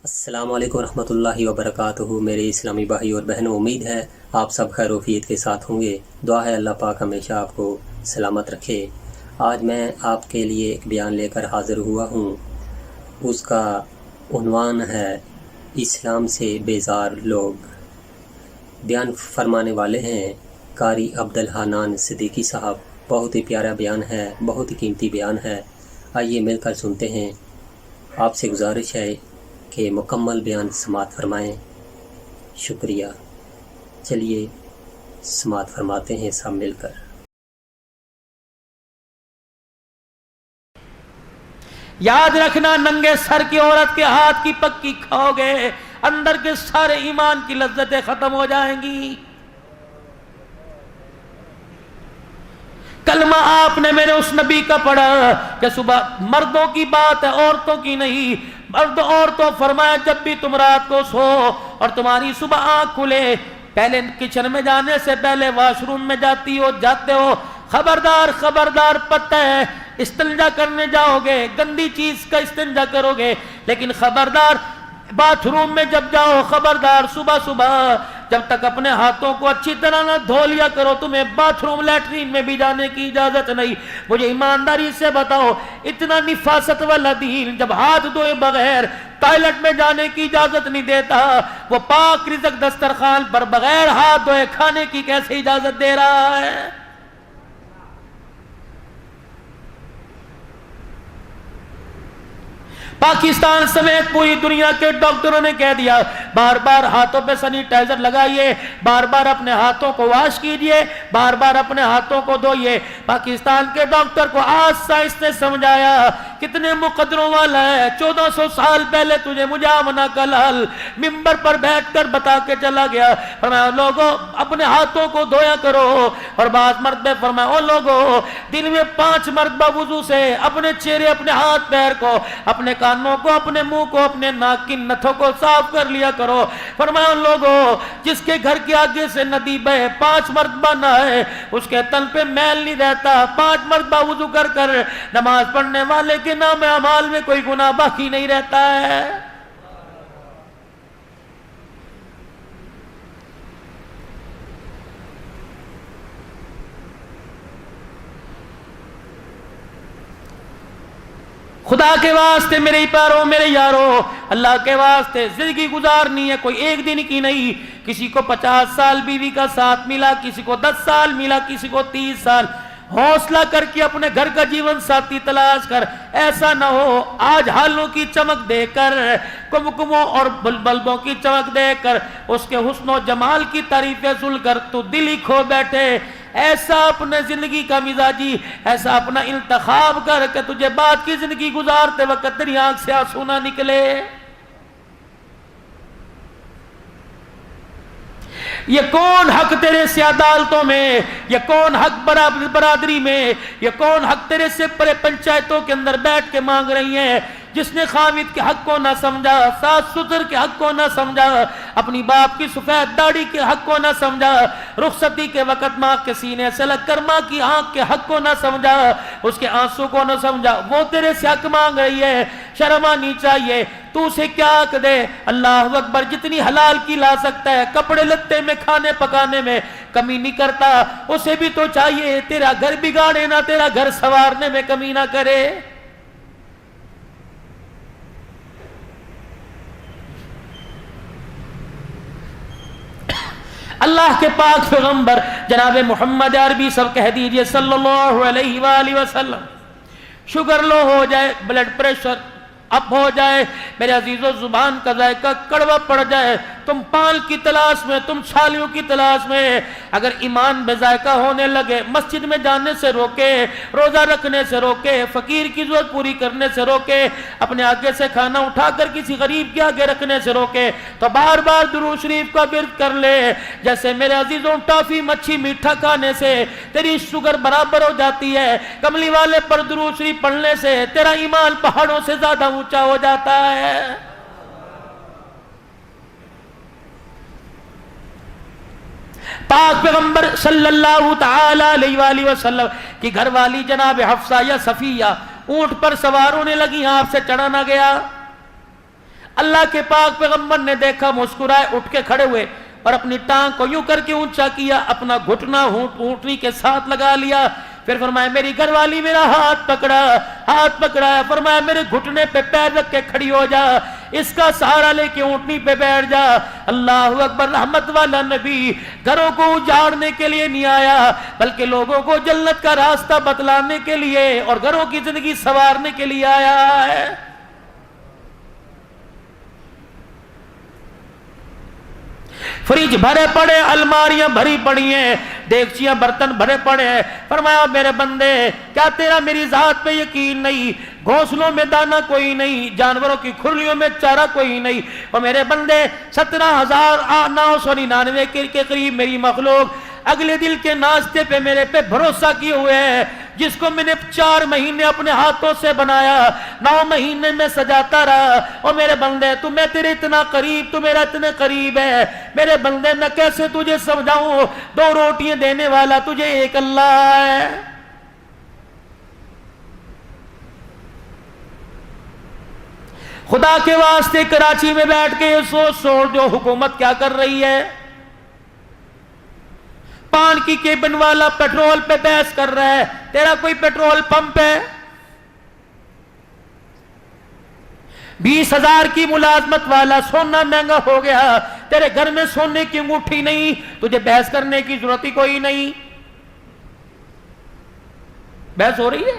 السلام علیکم ورحمۃ اللہ وبرکاتہ۔ میرے اسلامی بھائی اور بہنوں، امید ہے آپ سب خیر و عافیت کے ساتھ ہوں گے۔ دعا ہے اللہ پاک ہمیشہ آپ کو سلامت رکھے۔ آج میں آپ کے لیے ایک بیان لے کر حاضر ہوا ہوں۔ اس کا عنوان ہے اسلام سے بیزار لوگ۔ بیان فرمانے والے ہیں قاری عبدالحنان صدیقی صاحب۔ بہت ہی پیارا بیان ہے، بہت ہی قیمتی بیان ہے۔ آئیے مل کر سنتے ہیں۔ آپ سے گزارش ہے کہ مکمل بیان سماعت فرمائیں۔ شکریہ۔ چلیے سماعت فرماتے ہیں سب مل کر۔ یاد رکھنا، ننگے سر کی عورت کے ہاتھ کی پکی کھاؤ گے، اندر کے سارے ایمان کی لذتیں ختم ہو جائیں گی۔ کلمہ آپ نے میرے اس نبی کا پڑھا کہ صبح مردوں کی بات ہے، عورتوں کی نہیں۔ مرد عورتوں فرمایا جب بھی تم رات کو سو اور تمہاری صبح آنکھ کھلے، پہلے کچن میں جانے سے پہلے واش روم میں جاتے ہو، خبردار خبردار، پتہ ہے استنجا کرنے جاؤ گے، گندی چیز کا استنجا کرو گے، لیکن خبردار باتھ روم میں جب جاؤ، خبردار صبح صبح جب تک اپنے ہاتھوں کو اچھی طرح نہ دھو لیا کرو، تمہیں باتھ روم لیٹرین میں بھی جانے کی اجازت نہیں۔ مجھے ایمانداری سے بتاؤ، اتنا نفاست والا دین جب ہاتھ دھوئے بغیر ٹوائلٹ میں جانے کی اجازت نہیں دیتا، وہ پاک رزق دسترخوان پر بغیر ہاتھ دھوئے کھانے کی کیسے اجازت دے رہا ہے؟ پاکستان سمیت پوری دنیا کے ڈاکٹروں نے کہہ دیا بار بار ہاتھوں پہ سینیٹائزر لگائیے، بار بار اپنے ہاتھوں کو واش کیجئے، بار بار اپنے ہاتھوں کو دھوئیے۔ پاکستان کے ڈاکٹر کو آج سائنس نے سمجھایا کتنے مقدروں والا ہے۔ 1400 سال پہلے تجھے مجامنہ کا لال ممبر پر بیٹھ کر بتا کے چلا گیا، فرمایا لوگوں اپنے ہاتھوں کو دھویا کرو۔ اور بعض مرتبہ فرمایا او لوگوں دن میں 5 مرتبہ وضو سے اپنے چہرے، اپنے ہاتھ پیر کو، اپنے کانوں کو، اپنے منہ کو، اپنے ناک کی نتھوں کو صاف کر لیا کرو۔ فرمایا لوگوں جس کے گھر کے آگے سے ندی بہے 5 مرتبہ نہائے، اس کے تن پہ میل نہیں رہتا۔ 5 مرتبہ وضو کر کر نماز پڑھنے والے کے نام اعمال میں کوئی گناہ باقی نہیں رہتا ہے۔ خدا کے واسطے میرے پیاروں، میرے یاروں، اللہ کے واسطے زندگی گزارنی ہے، کوئی ایک دن کی نہیں۔ کسی کو 50 سال بیوی کا ساتھ ملا، کسی کو 10 سال ملا، کسی کو 30 سال۔ حوصلہ کر کے اپنے گھر کا جیون ساتھی تلاش کر۔ ایسا نہ ہو آج ہالوں کی چمک دے کر، کمکموں اور بلبوں کی چمک دے کر، اس کے حسن و جمال کی تعریفیں سن کر تو دل ہی کھو بیٹھے۔ ایسا اپنے زندگی کا مزاجی، ایسا اپنا انتخاب کر کہ تجھے بعد کی زندگی گزارتے وقت تیری آنکھ سے آنسو نہ نکلے۔ یہ کون حق تیرے سے عدالتوں میں، یہ کون حق برادری میں، یہ کون حق تیرے سے پرے پنچایتوں کے اندر بیٹھ کے مانگ رہی ہیں؟ جس نے خامد کے حق کو نہ سمجھا، ساس سسر کے حق کو نہ سمجھا، اپنی باپ کی سفید داڑھی کے حق کو نہ سمجھا، رخصتی کے وقت ماں کے سینے سے لگ کر ماں کی آنکھ کے حق کو نہ سمجھا، اس کے آنسو کو نہ سمجھا، وہ تیرے سے حق مانگ رہی ہے۔ شرم آنی چاہیے۔ تو اسے کیا حق دے؟ اللہ اکبر، جتنی حلال کی لا سکتا ہے، کپڑے لتے میں، کھانے پکانے میں کمی نہیں کرتا، اسے بھی تو چاہیے تیرا گھر بگاڑے نہ، تیرا گھر سنوارنے میں کمی نہ کرے۔ اللہ کے پاک پیغمبر جناب محمد عربی سب کہہ دیجئے صلی اللہ علیہ وآلہ وسلم، شوگر لو ہو جائے، بلڈ پریشر اپ ہو جائے، میرے عزیزو زبان کا ذائقہ کڑوا پڑ جائے، تم پال کی تلاش میں، تم چھالیوں کی تلاش میں، اگر ایمان بے ذائقہ ہونے لگے، مسجد میں جانے سے روکے، روزہ رکھنے سے روکے، فقیر کی ضرورت پوری کرنے سے روکے، اپنے آگے سے کھانا اٹھا کر کسی غریب کے آگے رکھنے سے روکے، تو بار بار درود شریف کا ورد کر لے۔ جیسے میرے عزیزوں ٹافی مچھی میٹھا کھانے سے تیری شوگر برابر ہو جاتی ہے، کملی والے پر درود شریف پڑھنے سے تیرا ایمان پہاڑوں سے زیادہ اونچا ہو جاتا ہے۔ پاک پیغمبر صلی اللہ تعالی علیہ وآلہ وسلم کی گھر والی جناب حفصہ یا صفیہ اونٹ پر سوار ہونے لگی، آپ سے چڑھا نہ گیا۔ اللہ کے پاک پیغمبر نے دیکھا، مسکرائے، اٹھ کے کھڑے ہوئے اور اپنی ٹانگ کو یوں کر کے اونچا کیا، اپنا گھٹنا اونٹنی کے ساتھ لگا لیا، پھر فرمایا میری گھر والی میرا ہاتھ پکڑا، فرمایا میرے گھٹنے پہ پیر رکھ کے کھڑی ہو جا، اس کا سہارا لے کے اونٹنی پہ بیٹھ جا۔ اللہ اکبر، رحمت والا نبی گھروں کو اجاڑنے کے لیے نہیں آیا، بلکہ لوگوں کو جنت کا راستہ بتلانے کے لیے اور گھروں کی زندگی سنوارنے کے لیے آیا ہے۔ فریج بھرے پڑے، الماریاں بھری پڑی ہیں، دیگچیاں برتن بھرے پڑے ہیں۔ فرمایا میرے بندے کیا تیرا میری ذات پہ یقین نہیں؟ گھونسلوں میں دانہ کوئی نہیں، جانوروں کی کھرلیوں میں چارہ کوئی نہیں، اور میرے بندے 17,999 کے قریب میری مخلوق اگلے دل کے ناشتے پہ میرے پہ بھروسہ کیے ہوئے ہیں، جس کو میں نے 4 مہینے اپنے ہاتھوں سے بنایا، 9 مہینے میں سجاتا رہا۔ اور میرے بندے تو میں تیرے اتنا قریب، تو میرا اتنے قریب ہے، میرے بندے میں کیسے تجھے سمجھاؤں؟ 2 روٹیاں دینے والا تجھے ایک اللہ ہے۔ خدا کے واسطے کراچی میں بیٹھ کے یہ سوچ جو حکومت کیا کر رہی ہے۔ پان کی کیبن والا پیٹرول پہ بحث کر رہا ہے، تیرا کوئی پیٹرول پمپ ہے؟ 20,000 کی ملازمت والا، سونا مہنگا ہو گیا، تیرے گھر میں سونے کی انگوٹھی نہیں، تجھے بحث کرنے کی ضرورت ہی کوئی نہیں۔ بحث ہو رہی ہے؟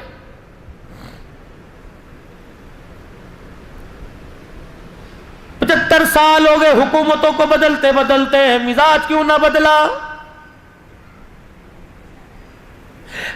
پچہتر سال ہو گئے حکومتوں کو بدلتے بدلتے، مزاج کیوں نہ بدلا؟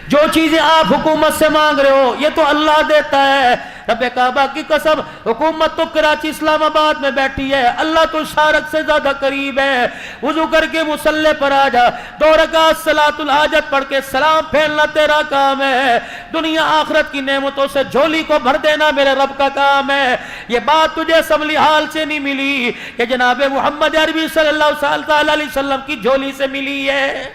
جو چیزیں آپ حکومت سے مانگ رہے ہو یہ تو اللہ دیتا ہے۔ رب کعبہ کی قسم، حکومت تو کراچی اسلام آباد میں بیٹھی ہے، اللہ تو شارق سے زیادہ قریب ہے۔ وضو کر کے مصلی پر آ جا، 2 رکعت صلاۃ الحاجت پڑھ کے سلام پھیرنا تیرا کام ہے۔ دنیا آخرت کی نعمتوں سے جھولی کو بھر دینا میرے رب کا کام ہے۔ یہ بات تجھے اسمبلی حال سے نہیں ملی، کہ جناب محمد عربی صلی اللہ علیہ وسلم کی جھولی سے ملی ہے۔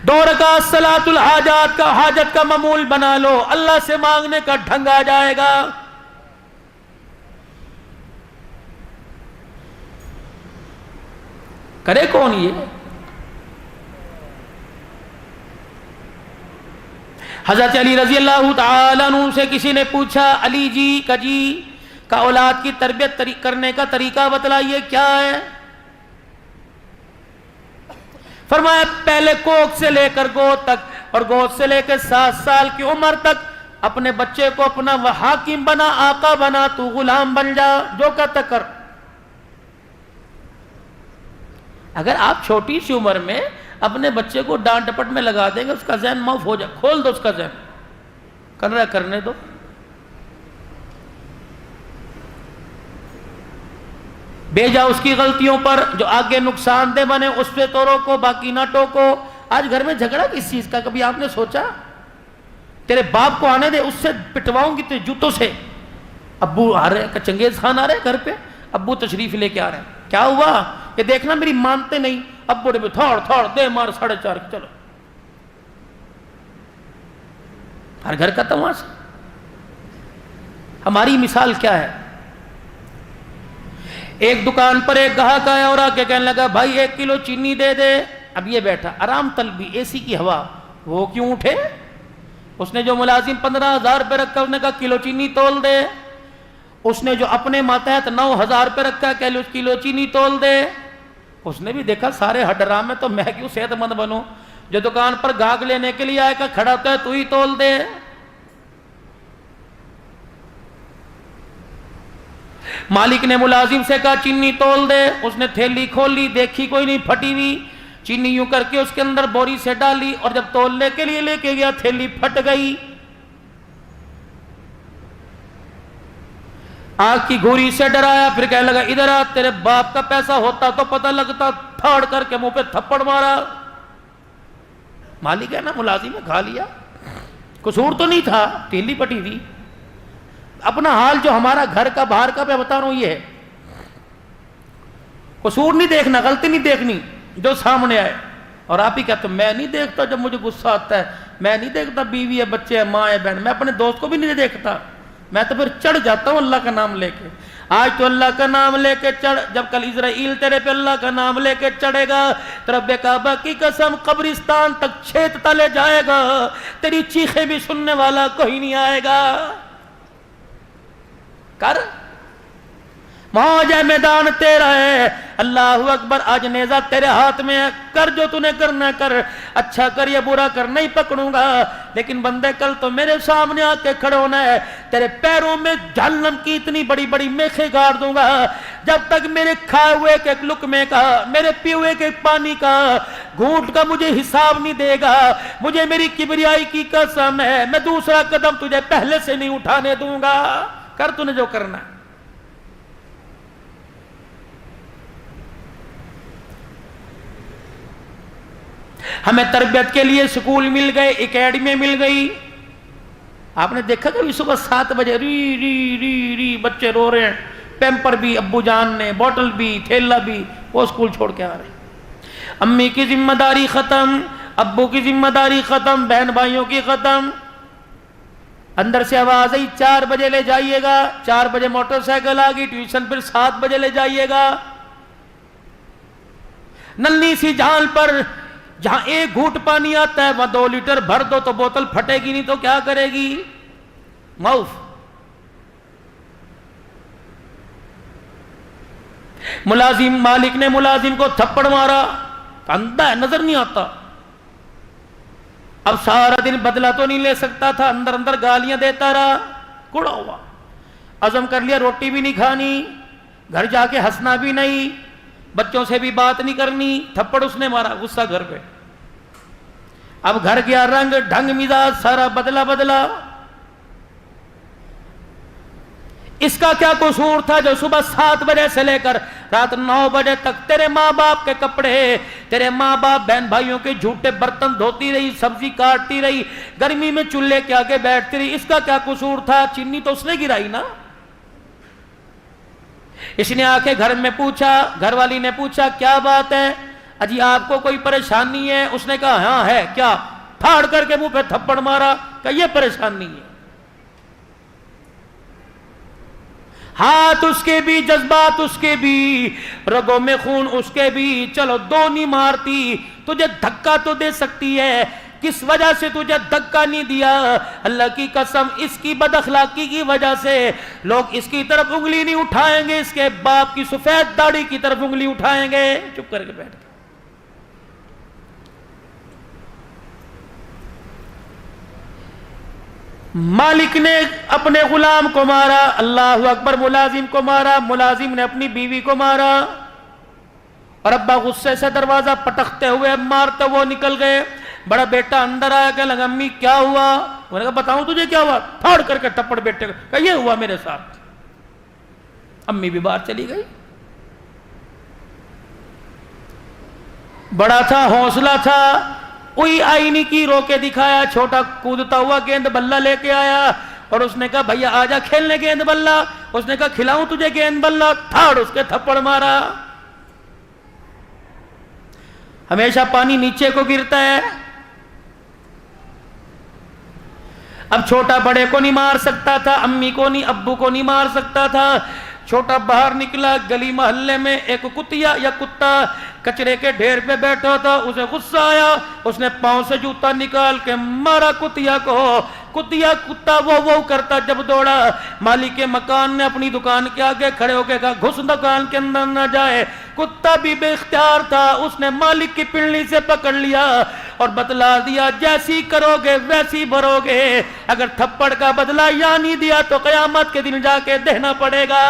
2 رکعت صلاۃ الحاجات کا حاجت کا معمول بنا لو، اللہ سے مانگنے کا ڈھنگ آ جائے گا۔ کرے کون یہ؟ حضرت علی رضی اللہ تعالیٰ عنہ سے کسی نے پوچھا، علی جی کا اولاد کی تربیت کرنے کا طریقہ بتلائیے، کیا ہے؟ فرمایا پہلے کوکھ سے لے کر گود تک، اور گود سے لے کر 7 سال کی عمر تک اپنے بچے کو اپنا وہ حاکم بنا، آقا بنا، تو غلام بن جا، جو کہتا کر۔ اگر آپ چھوٹی سی عمر میں اپنے بچے کو ڈانٹ ڈپٹ میں لگا دیں گے، اس کا ذہن معاف ہو جائے، کھول دو اس کا ذہن، کر رہا ہے کرنے دو۔ بھیجا اس کی غلطیوں پر، جو آگے نقصان دہ بنے اس پہ تو روکو، باقی نہ ٹوکو۔ آج گھر میں جھگڑا کس چیز کا؟ کبھی آپ نے سوچا؟ تیرے باپ کو آنے دے، اس سے پٹواؤں گی تیرے جوتوں سے۔ ابو آ رہے ہیں، چنگیز خان آ رہے ہیں گھر پہ، ابو تشریف لے کے آ رہے ہیں، کیا ہوا؟ یہ دیکھنا میری مانتے نہیں، ابو نے تھوڑ دے مار 4:30، چلو۔ ہر گھر کا تماشا۔ ہماری مثال کیا ہے؟ ایک دکان پر ایک گاہک آیا اور آ کے کہنے لگا، بھائی 1 کلو چینی دے دے۔ اب یہ بیٹھا آرام طلبی، اے سی کی ہوا، وہ کیوں اٹھے؟ اس نے جو ملازم 15,000 روپے رکھا، اس نے کہا کلو چینی تول دے۔ اس نے جو اپنے ماتحت 9,000 روپے رکھا، کلو چینی تول دے۔ اس نے بھی دیکھا سارے حرام ہے، تو میں کیوں صحت مند بنوں؟ جو دکان پر گاہک لینے کے لیے آئے گا کھڑا ہوتا ہے، تو ہی تول دے۔ مالک نے ملازم سے کہا چینی تول دے۔ اس نے تھیلی کھولی، دیکھی کوئی نہیں، پھٹی ہوئی چینی، یوں کر کے اس کے اندر بوری سے ڈالی، اور جب تولنے کے لیے لے کے گیا تھیلی پھٹ گئی۔ آنکھ کی گھوری سے ڈرایا، پھر کہنے لگا ادھر آ، تیرے باپ کا پیسہ ہوتا تو پتہ لگتا، پھاڑ کر کے منہ پہ تھپڑ مارا۔ مالک ہے نا، ملازم ہے، کھا لیا، قصور تو نہیں تھا، تھیلی پھٹی تھی۔ اپنا حال جو ہمارا گھر کا باہر کا میں بتا رہا ہوں، یہ ہے، قصور نہیں دیکھنا، غلطی نہیں دیکھنی، جو سامنے آئے۔ اور آپ ہی کہتے ہیں میں نہیں دیکھتا، جب مجھے غصہ آتا ہے میں نہیں دیکھتا بیوی ہے بچے ہے ماں ہے بہن, میں اپنے دوست کو بھی نہیں دیکھتا, میں تو پھر چڑھ جاتا ہوں اللہ کا نام لے کے. آج تو اللہ کا نام لے کے چڑھ, جب کل اسرائیل تیرے پہ اللہ کا نام لے کے چڑھے گا تو رب کعبہ کی قسم قبرستان تک چھید تلے جائے گا, تیری چیخیں بھی سننے والا کوئی نہیں آئے گا. کر موج ہے میدان تیرا ہے, اللہ اکبر, آج نیزہ تیرے ہاتھ میں ہے, کر جو تو نے کرنا کر, اچھا کر یا برا کر نہیں پکڑوں گا, لیکن بندے کل تو میرے سامنے آ کے کھڑے ہونا ہے, تیرے پیروں میں جہنم کی اتنی بڑی بڑی میخیں گاڑ دوں گا, جب تک میرے کھائے ہوئے کے لقمے کا, میرے پیے ہوئے کے پانی کا, گھونٹ کا مجھے حساب نہیں دے گا. مجھے میری کبریائی کی قسم ہے, میں دوسرا قدم تجھے پہلے سے نہیں اٹھانے دوں گا. کر تو نے جو کرنا ہے. ہمیں تربیت کے لیے سکول مل گئے, اکیڈمی مل گئی. آپ نے دیکھا کہ صبح 7 بجے ری ری ری ری بچے رو رہے ہیں, پیمپر بھی ابو جان نے, بوٹل بھی, تھیلا بھی, وہ اسکول چھوڑ کے آ رہے ہیں. امی کی ذمہ داری ختم, ابو کی ذمہ داری ختم, بہن بھائیوں کی ختم. اندر سے آواز آئی 4 بجے لے جائیے گا, 4 بجے موٹر سائیکل آ گئی, ٹیوشن پھر 7 بجے لے جائیے گا. ننھی سی جھال پر جہاں 1 گھونٹ پانی آتا ہے وہاں 2 لیٹر بھر دو تو بوتل پھٹے گی نہیں تو کیا کرے گی؟ معاف. ملازم, مالک نے ملازم کو تھپڑ مارا, اندھا ہے نظر نہیں آتا. اب سارا دن بدلہ تو نہیں لے سکتا تھا, اندر اندر گالیاں دیتا رہا, کوڑا ہوا. عزم کر لیا روٹی بھی نہیں کھانی, گھر جا کے ہنسنا بھی نہیں, بچوں سے بھی بات نہیں کرنی. تھپڑ اس نے مارا, غصہ گھر پہ. اب گھر گیا رنگ ڈھنگ مزاج سارا بدلا. اس کا کیا قصور تھا جو صبح 7 بجے سے لے کر رات 9 بجے تک تیرے ماں باپ کے کپڑے, تیرے ماں باپ بہن بھائیوں کے جھوٹے برتن دھوتی رہی, سبزی کاٹتی رہی, گرمی میں چولہے کے آگے بیٹھتی رہی. اس کا کیا قصور تھا؟ چینی تو اس نے گرائی نا. اس نے آ کے گھر میں پوچھا, گھر والی نے پوچھا کیا بات ہے اجی, آپ کو کوئی پریشانی ہے؟ اس نے کہا ہاں ہے. کیا؟ پھاڑ کر کے منہ پہ تھپڑ مارا, کہ یہ پریشانی ہے. ہاتھ اس کے بھی, جذبات اس کے بھی, رگوں میں خون اس کے بھی. چلو 2 نہیں مارتی, تجھے دھکا تو دے سکتی ہے. کس وجہ سے تجھے دھکا نہیں دیا؟ اللہ کی قسم اس کی بد اخلاقی کی وجہ سے لوگ اس کی طرف انگلی نہیں اٹھائیں گے, اس کے باپ کی سفید داڑھی کی طرف انگلی اٹھائیں گے. چپ کر کے بیٹھ گئے. مالک نے اپنے غلام کو مارا, اللہ اکبر, ملازم کو مارا, ملازم نے اپنی بیوی کو مارا. اور ابا غصے سے دروازہ پٹکتے ہوئے مارتے وہ نکل گئے. بڑا بیٹا اندر آیا, کہ لگا امی کیا ہوا؟ میں نے کہا بتاؤں تجھے کیا ہوا؟ پھاڑ کر کے ٹپڑ بیٹے کو, کہ یہ ہوا میرے ساتھ. امی بھی باہر چلی گئی. بڑا تھا, حوصلہ تھا, کوئی آئینی کی رو کے دکھایا. چھوٹا کودتا ہوا گیند بلہ لے کے آیا اور اس نے کہا بھیا آجا کھیلنے گیند بلہ. اس نے کہا کھلاؤں تجھے گیند بلہ. تھاڑ اس کے تھپڑ مارا. ہمیشہ پانی نیچے کو گرتا ہے. اب چھوٹا بڑے کو نہیں مار سکتا تھا, امی کو نہیں, ابو کو نہیں مار سکتا تھا. چھوٹا باہر نکلا, گلی محلے میں ایک کتیا یا کتا کچرے کے ڈھیر پہ بیٹھا تھا. اسے غصہ آیا, اس نے پاؤں سے جوتا نکال کے مارا کتیا کو. کتا وہ کرتا جب دوڑا. مالک کے مکان نے اپنی دکان کے آگے کھڑے ہو کے کہا گھس دکان کے اندر نہ جائے. کتا بھی بے اختیار تھا, اس نے مالک کی پنڈلی سے پکڑ لیا اور بتلا دیا جیسی کرو گے ویسی بھرو گے. اگر تھپڑ کا بدلہ یا نہیں دیا تو قیامت کے دن جا کے دینا پڑے گا.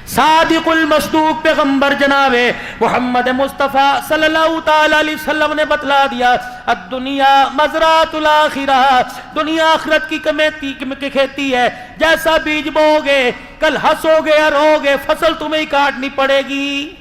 صادق المصدوق پیغمبر جناب محمد مصطفیٰ صلی اللہ تعالی علیہ وسلم نے بتلا دیا الدنیا مزرعۃ الاخرہ, دنیا آخرت کی کھیتی ہے. جیسا بیج بو گے کل ہنسو گے یا رو گے, فصل تمہیں کاٹنی پڑے گی.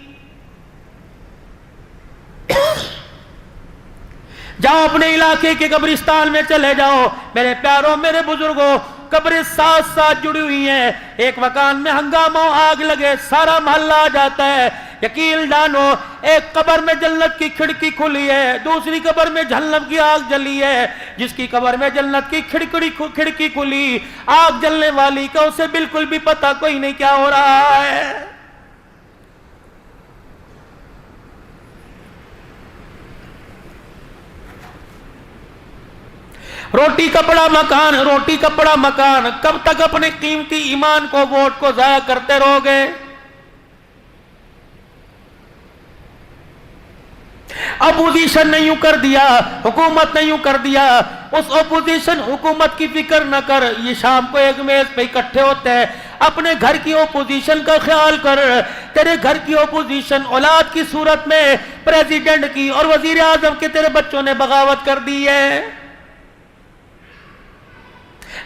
جاؤ اپنے علاقے کے قبرستان میں چلے جاؤ میرے پیاروں, میرے بزرگوں, قبریں ساتھ ساتھ جڑی ہوئی ہیں. ایک مکان میں ہنگامہ آگ لگے سارا محلہ آ جاتا ہے. یقین جانو ایک قبر میں جنت کی کھڑکی کھلی ہے، دوسری قبر میں جہنم کی آگ جلی ہے۔ جس کی قبر میں جنت کی کھڑکی کھلی، آگ جلنے والی کا اسے بالکل بھی پتہ کوئی نہیں کیا ہو رہا ہے۔ روٹی کپڑا مکان، روٹی کپڑا مکان، کب تک اپنے قیمتی ایمان کو، ووٹ کو ضائع کرتے رہو گے؟ اپوزیشن نے یوں کر دیا، حکومت نے یوں کر دیا، اس اپوزیشن حکومت کی فکر نہ کر۔ یہ شام کو ایک میز پہ اکٹھے ہوتے ہیں، اپنے گھر کی اپوزیشن کا خیال کر۔ تیرے گھر کی اپوزیشن اولاد کی صورت میں پریزیڈنٹ کی اور وزیر اعظم کے تیرے بچوں نے بغاوت کر دی ہے۔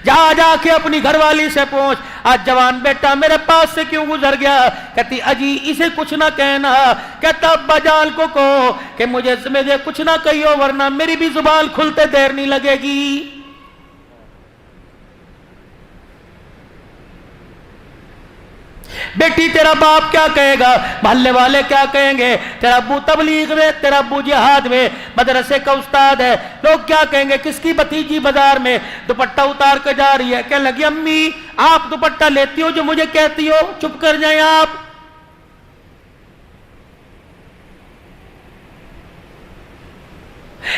جا کے اپنی گھر والی سے پوچھ، آج جوان بیٹا میرے پاس سے کیوں گزر گیا؟ کہتی اجی اسے کچھ نہ کہنا۔ کہتا ابا جان کو کہو کہ مجھے کچھ نہ کہیو ورنہ میری بھی زبان کھلتے دیر نہیں لگے گی۔ بیٹی تیرا باپ کیا کہے گا، محلے والے کیا کہیں گے، تیرا ابو تبلیغ میں، تیرا ابو جہاد میں، مدرسے کا استاد ہے، لوگ کیا کہیں گے؟ کس کی بھتیجی بازار میں دوپٹہ اتار کے جا رہی ہے، کہنے لگی امی آپ دوپٹہ لیتی ہو جو مجھے کہتی ہو، چپ کر جائیں آپ۔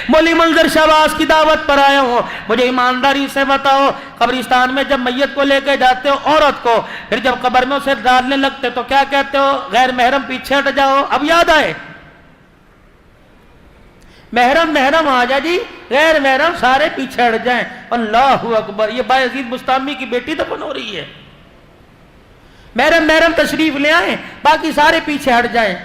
مولی منظر شہباز کی دعوت پر آیا ہوں، مجھے ایمانداری سے بتاؤ، قبرستان میں جب میت کو لے کے جاتے ہو عورت کو، پھر جب قبر میں اسے ڈالنے لگتے تو کیا کہتے ہو؟ غیر محرم پیچھے ہٹ جاؤ۔ اب یاد آئے، محرم آ جا جی، غیر محرم سارے پیچھے ہٹ جائیں۔ اللہ اکبر، یہ بایزید بستامی کی بیٹی دفن ہو رہی ہے۔ محرم تشریف لے آئیں، باقی سارے پیچھے ہٹ جائیں۔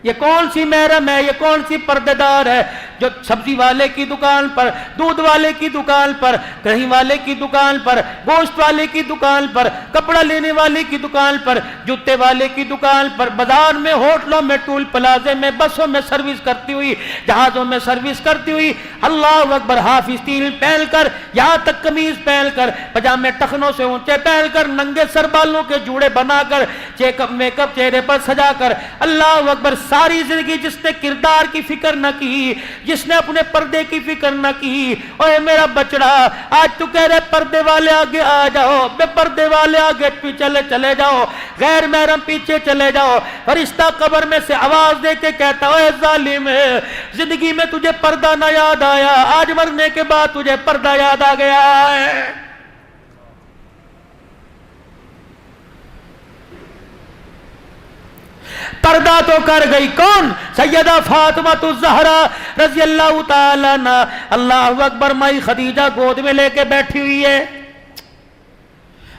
یہ کون سی محرم ہے، یہ کون سی پردے دار ہے جو سبزی والے کی دکان پر، دودھ والے کی دکان پر، کہیں والے کی دکان پر، گوشت والے کی دکان پر، کپڑا لینے والے کی دکان پر، جوتے والے کی دکان پر، بازار میں، ہوٹلوں میں، ٹول پلازے میں، بسوں میں سروس کرتی ہوئی، جہازوں میں سروس کرتی ہوئی، اللہ اکبر، ہاف اسٹیل پہن کر، یہاں تک قمیض پہن کر، پجامے ٹخنوں سے اونچے پہن کر، ننگے سر بالوں کے جوڑے بنا کر، میک اپ چہرے پر سجا کر، اللہ اکبر، ساری زندگی جس نے کردار کی فکر نہ کی، جس نے اپنے پردے کی فکر نہ کی، اوے میرا بچڑا آج تو کہہ رہے پردے والے آگے آ جاؤ، بے پردے والے آگے چلے جاؤ، غیر محرم پیچھے چلے جاؤ۔ فرشتہ قبر میں سے آواز دے کے کہتا اے ظالم، زندگی میں تجھے پردہ نہ یاد آیا، آج مرنے کے بعد تجھے پردہ یاد آ گیا ہے۔ پردہ تو کر گئی کون؟ سیدہ فاطمہ الزہرا رضی اللہ تعالی عنہ۔ اللہ اکبر، مائی خدیجہ گود میں لے کے بیٹھی ہوئی ہے،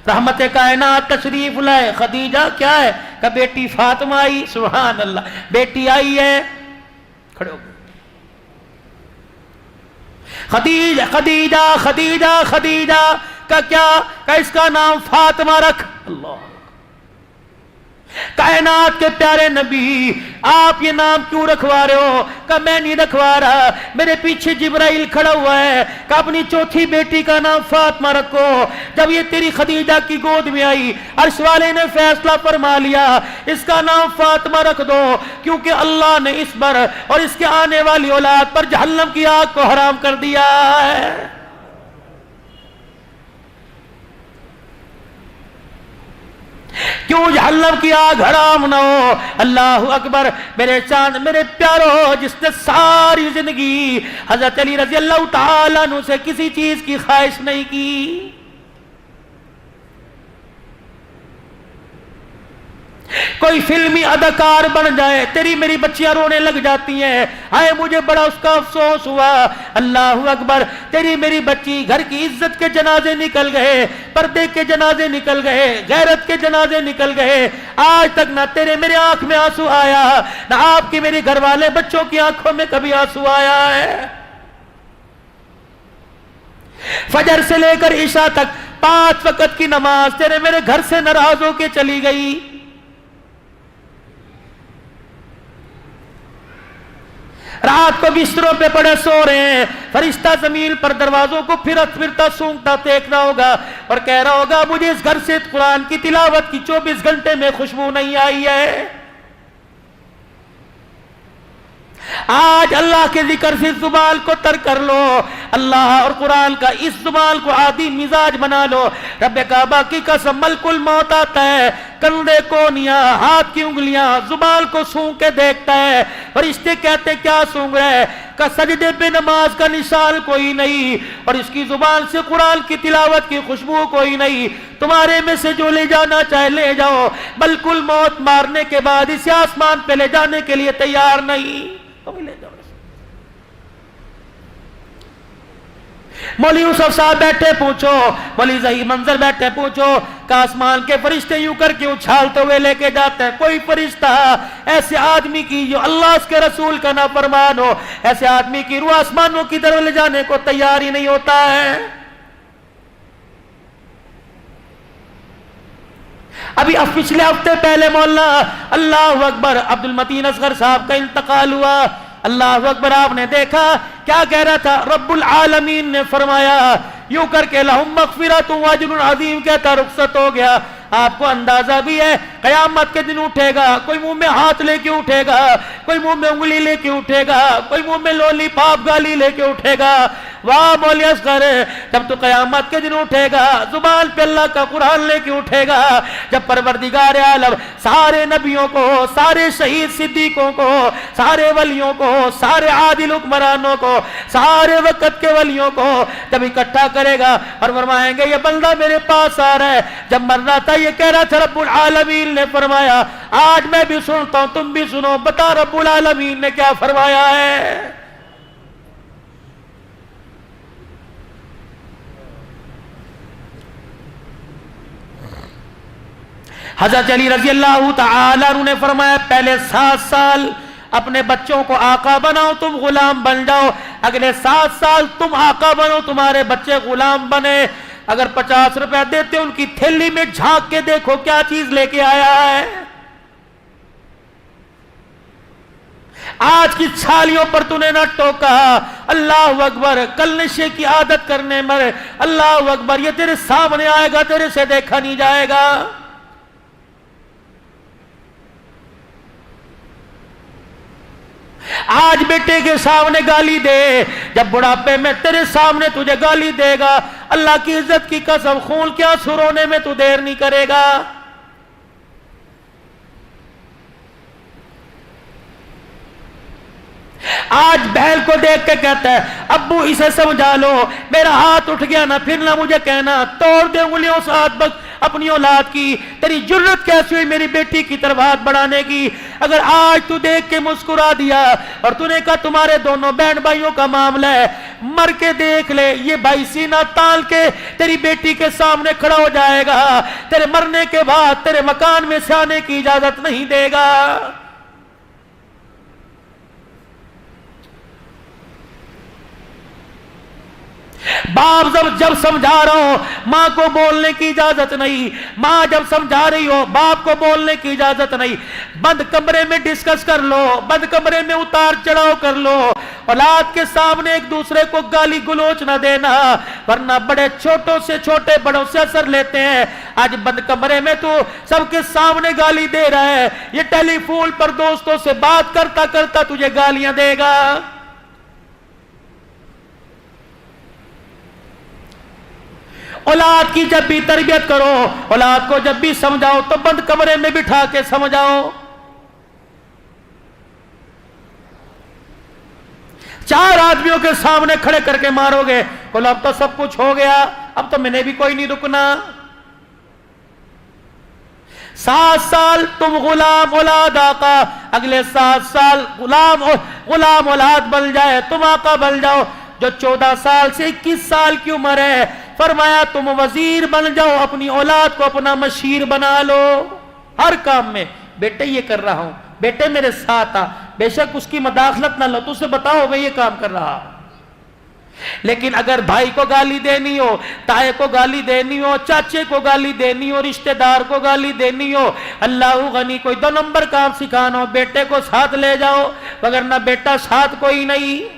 رحمت کائنات تشریف لائے۔ خدیجہ کیا ہے کہ بیٹی فاطمہ آئی، سبحان اللہ، بیٹی آئی ہے، کھڑے ہو۔ خدیجہ کا کیا کہ اس کا نام فاطمہ رکھ۔ اللہ، کائنات کے پیارے نبی آپ یہ نام کیوں رکھوا رہے ہو؟ کہ میں نہیں رکھوا رہا، میرے پیچھے جبرائیل کھڑا ہوا ہے کہ اپنی چوتھی بیٹی کا نام فاطمہ رکھو۔ جب یہ تیری خدیجہ کی گود میں آئی، عرش والے نے فیصلہ فرما لیا اس کا نام فاطمہ رکھ دو، کیونکہ اللہ نے اس پر اور اس کے آنے والی اولاد پر جہنم کی آگ کو حرام کر دیا ہے۔ کیوں جہنم کی آگ حرام نہ ہو؟ اللہ اکبر، میرے چاند، میرے پیارو، جس نے ساری زندگی حضرت علی رضی اللہ تعالیٰ عنہ سے کسی چیز کی خواہش نہیں کی، کوئی فلمی اداکار بن جائے، تیری میری بچیاں رونے لگ جاتی ہیں، آئے مجھے بڑا اس کا افسوس ہوا۔ اللہ اکبر، تیری میری بچی گھر کی عزت کے جنازے نکل گئے، پردے کے جنازے نکل گئے، غیرت کے جنازے نکل گئے، آج تک نہ تیرے میرے آنکھ میں آنسو آیا، نہ آپ کی میری گھر والے بچوں کی آنکھوں میں کبھی آنسو آیا ہے۔ فجر سے لے کر عشاء تک 5 وقت کی نماز تیرے میرے گھر سے ناراض ہو کے چلی گئی۔ رات کو بستروں پہ پڑے سو رہے ہیں، فرشتہ زمین پر دروازوں کو پھرتا سونگتا دیکھ رہا ہوگا اور کہہ رہا ہوگا مجھے اس گھر سے قرآن کی تلاوت کی 24 گھنٹے میں خوشبو نہیں آئی ہے۔ آج اللہ کے ذکر سے زبان کو ترک کر لو، اللہ اور قرآن کا اس زبان کو عادی مزاج بنا لو۔ رب کعبہ کی قسم ملک الموت آتا ہے، کندھے کونیاں، ہاتھ کی انگلیاں، زبان کو سونگ کے دیکھتا ہے، فرشتے کہتے کیا سونگ رہے؟ کہ سجدے پہ نماز کا نشان کوئی نہیں، اور اس کی زبان سے قرآن کی تلاوت کی خوشبو کوئی نہیں۔ تمہارے میں سے جو لے جانا چاہے لے جاؤ، ملک الموت مارنے کے بعد اسے آسمان پہ لے جانے کے لیے تیار نہیں، تم لے جاؤ۔ مولوی یوسف صاحب بیٹھے پوچھو، مولوی ظہیر منظر بیٹھے پوچھو کہ آسمان کے فرشتے یوں کر کے اچھالتے ہوئے لے کے جاتے ہیں؟ کوئی فرشتہ ایسے آدمی کی جو اللہ اس کے رسول کا نافرمان ہو، ایسے آدمی کی روح آسمانوں کی طرف لے جانے کو تیار ہی نہیں ہوتا ہے۔ ابھی پچھلے ہفتے پہلے مولانا اللہ اکبر عبد المتین اصغر صاحب کا انتقال ہوا۔ اللہ اکبر، آپ نے دیکھا کیا کہہ رہا تھا؟ رب العالمین نے فرمایا یوں کر کے لہم مغفرۃ و اجر عظیم کہتا رخصت ہو گیا۔ آپ کو اندازہ بھی ہے قیامت کے دن اٹھے گا، کوئی منہ میں ہاتھ لے کے اٹھے گا، کوئی منہ میں انگلی لے کے اٹھے گا، کوئی منہ میں لولی پاپ گالی لے کے اٹھے گا۔ واہ مولوی اصغر، جب تو قیامت کے دن اٹھے گا زبان پہ اللہ کا قرآن لے کے اٹھے گا، جب پروردگار عالم سارے نبیوں کو، سارے شہید صدیقوں کو، سارے ولیوں کو، سارے عادل حکمرانوں کو، سارے وقت کے ولیوں کو جب اکٹھا کرے گا اور فرمائیں گے یہ بندہ میرے پاس آ رہا ہے۔ جب مرنا تھا یہ کہہ رہا تھا رب العالمین نے فرمایا آج میں بھی سنتا ہوں تم بھی سنو، بتا رب العالمین نے کیا فرمایا ہے؟ حضرت علی رضی اللہ تعالی عنہ نے فرمایا پہلے 7 سال اپنے بچوں کو آقا بناؤ، تم غلام بن جاؤ، اگلے 7 سال تم آقا بنو، تمہارے بچے غلام بنے۔ اگر 50 روپے دیتے ان کی تھیلی میں جھانک کے دیکھو کیا چیز لے کے آیا ہے۔ آج کی چھالیوں پر تو نے نہ ٹوکا، اللہ اکبر، کل نشے کی عادت کرنے مر، اللہ اکبر، یہ تیرے سامنے آئے گا، تیرے سے دیکھا نہیں جائے گا۔ آج بیٹے کے سامنے گالی دے، جب بڑھاپے میں تیرے سامنے تجھے گالی دے گا، اللہ کی عزت کی قسم خون کیا سرونے میں تو دیر نہیں کرے گا۔ آج بہن کو دیکھ کے کہتا ہے ابو اسے سمجھا لو، میرا ہاتھ اٹھ گیا نا پھر نہ مجھے کہنا، توڑ دے انگلیوں سے ہاتھ اپنی اولاد کی۔ تیری جرت کیسی ہوئی میری بیٹی کی طرف ہاتھ بڑھانے کی؟ اگر آج تو دیکھ کے مسکرا دیا اور تو نے کہا تمہارے دونوں بہن بھائیوں کا معاملہ ہے، مر کے دیکھ لے، یہ بھائی سینہ تال کے تیری بیٹی کے سامنے کھڑا ہو جائے گا، تیرے مرنے کے بعد تیرے مکان میں سے آنے کی اجازت نہیں دے گا۔ باپ جب سمجھا رہا ہو ماں کو بولنے کی اجازت نہیں، ماں جب سمجھا رہی ہو باپ کو بولنے کی اجازت نہیں۔ بند کمرے میں ڈسکس کر لو، بند کمرے میں اتار چڑھاؤ کر لو، اولاد کے سامنے ایک دوسرے کو گالی گلوچ نہ دینا، ورنہ بڑے چھوٹوں سے چھوٹے بڑوں سے اثر لیتے ہیں۔ آج بند کمرے میں تو سب کے سامنے گالی دے رہا ہے، یہ ٹیلی فون پر دوستوں سے بات کرتا کرتا تجھے گالیاں دے گا۔ اولاد کی جب بھی تربیت کرو، اولاد کو جب بھی سمجھاؤ تو بند کمرے میں بٹھا کے سمجھاؤ۔ 4 آدمیوں کے سامنے کھڑے کر کے مارو گے، بولو اب تو سب کچھ ہو گیا، اب تو میں نے بھی کوئی نہیں رکنا۔ 7 سال تم غلام اولاد آقا، اگلے 7 سال غلام اولاد بن جائے، تم آقا بن جاؤ۔ جو 14 سال سے 21 سال کی عمر ہے، فرمایا تم وزیر بن جاؤ، اپنی اولاد کو اپنا مشیر بنا لو ہر کام میں۔ بیٹے یہ کر رہا ہوں، بیٹے میرے ساتھ آ، بے شک اس کی مداخلت نہ لو، تو اسے بتاؤ میں یہ کام کر رہا۔ لیکن اگر بھائی کو گالی دینی ہو، تائے کو گالی دینی ہو، چاچے کو گالی دینی ہو، رشتہ دار کو گالی دینی ہو، اللہ غنی کوئی 2 نمبر کام سکھانا ہو، بیٹے کو ساتھ لے جاؤ، وگرنہ بیٹا ساتھ کوئی نہیں۔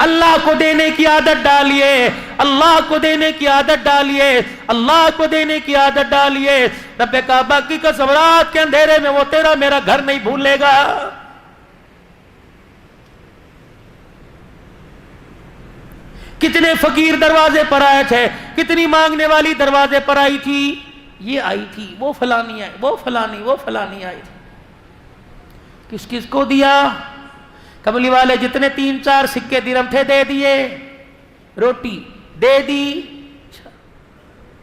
اللہ کو دینے کی عادت ڈالیے، اللہ کو دینے کی عادت ڈالیے، اللہ کو دینے کی عادت ڈالیے۔ رب کعبہ کی قسم رات کے اندھیرے میں وہ تیرا میرا گھر نہیں بھولے گا۔ کتنے فقیر دروازے پر آئے تھے، کتنی مانگنے والی دروازے پر آئی تھی، یہ آئی تھی، وہ فلانی آئی، وہ فلانی آئی تھی۔ کس کس کو دیا؟ کملی والے جتنے 3-4 سکے درہم تھے دے دیے، روٹی دے دی،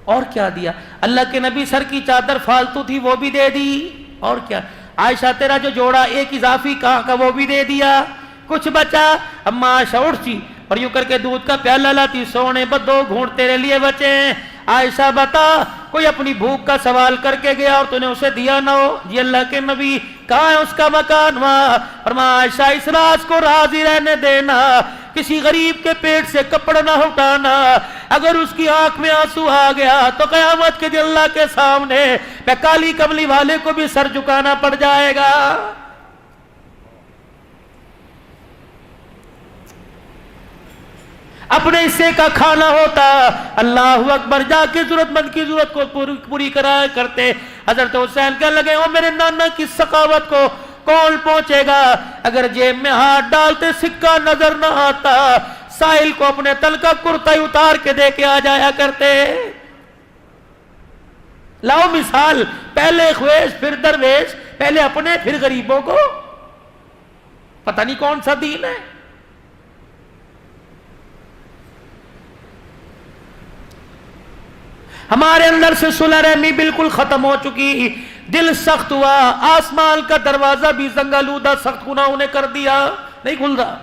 اور کیا دیا؟ اللہ کے نبی سر کی چادر فالتو تھی وہ بھی دے دی، اور کیا؟ عائشہ تیرا جو جوڑا ایک اضافی کہاں کا وہ بھی دے دیا، کچھ بچا؟ اما عائشہ اٹھتی اور یوں کر کے دودھ کا پیالہ لاتی، سونے ب 2 گھونٹ تیرے لیے بچے ہیں۔ عائشہ بتا کوئی اپنی بھوک کا سوال کر کے گیا اور تو نے اسے دیا نہ ہو؟ جی اللہ کے نبی کہاں ہے اس کا مکان؟ وہاں۔ فرمایا عائشہ اس راز کو راضی رہنے دینا، کسی غریب کے پیٹ سے کپڑا نہ اٹھانا، اگر اس کی آنکھ میں آنسو آ گیا تو قیامت کے دن اللہ کے سامنے میں کالی کملی والے کو بھی سر جھکانا پڑ جائے گا۔ اپنے حصے کا کھانا ہوتا، اللہ اکبر، جا کے ضرورت مند کی ضرورت کو پوری کرایا کرتے۔ حضرت حسین کہنے لگے او میرے نانا کی سخاوت کو کون پہنچے گا؟ اگر جیب میں ہاتھ ڈالتے سکہ نظر نہ آتا، سائل کو اپنے تل کا کرتا ہی اتار کے دے کے آ جایا کرتے۔ لاؤ مثال، پہلے خویش پھر درویش، پہلے اپنے پھر غریبوں کو، پتہ نہیں کون سا دین ہے۔ ہمارے اندر سے صلح رحمی بالکل ختم ہو چکی، دل سخت ہوا، آسمان کا دروازہ بھی زنگالودہ سخت گناہوں نے کر دیا، نہیں کھل رہا۔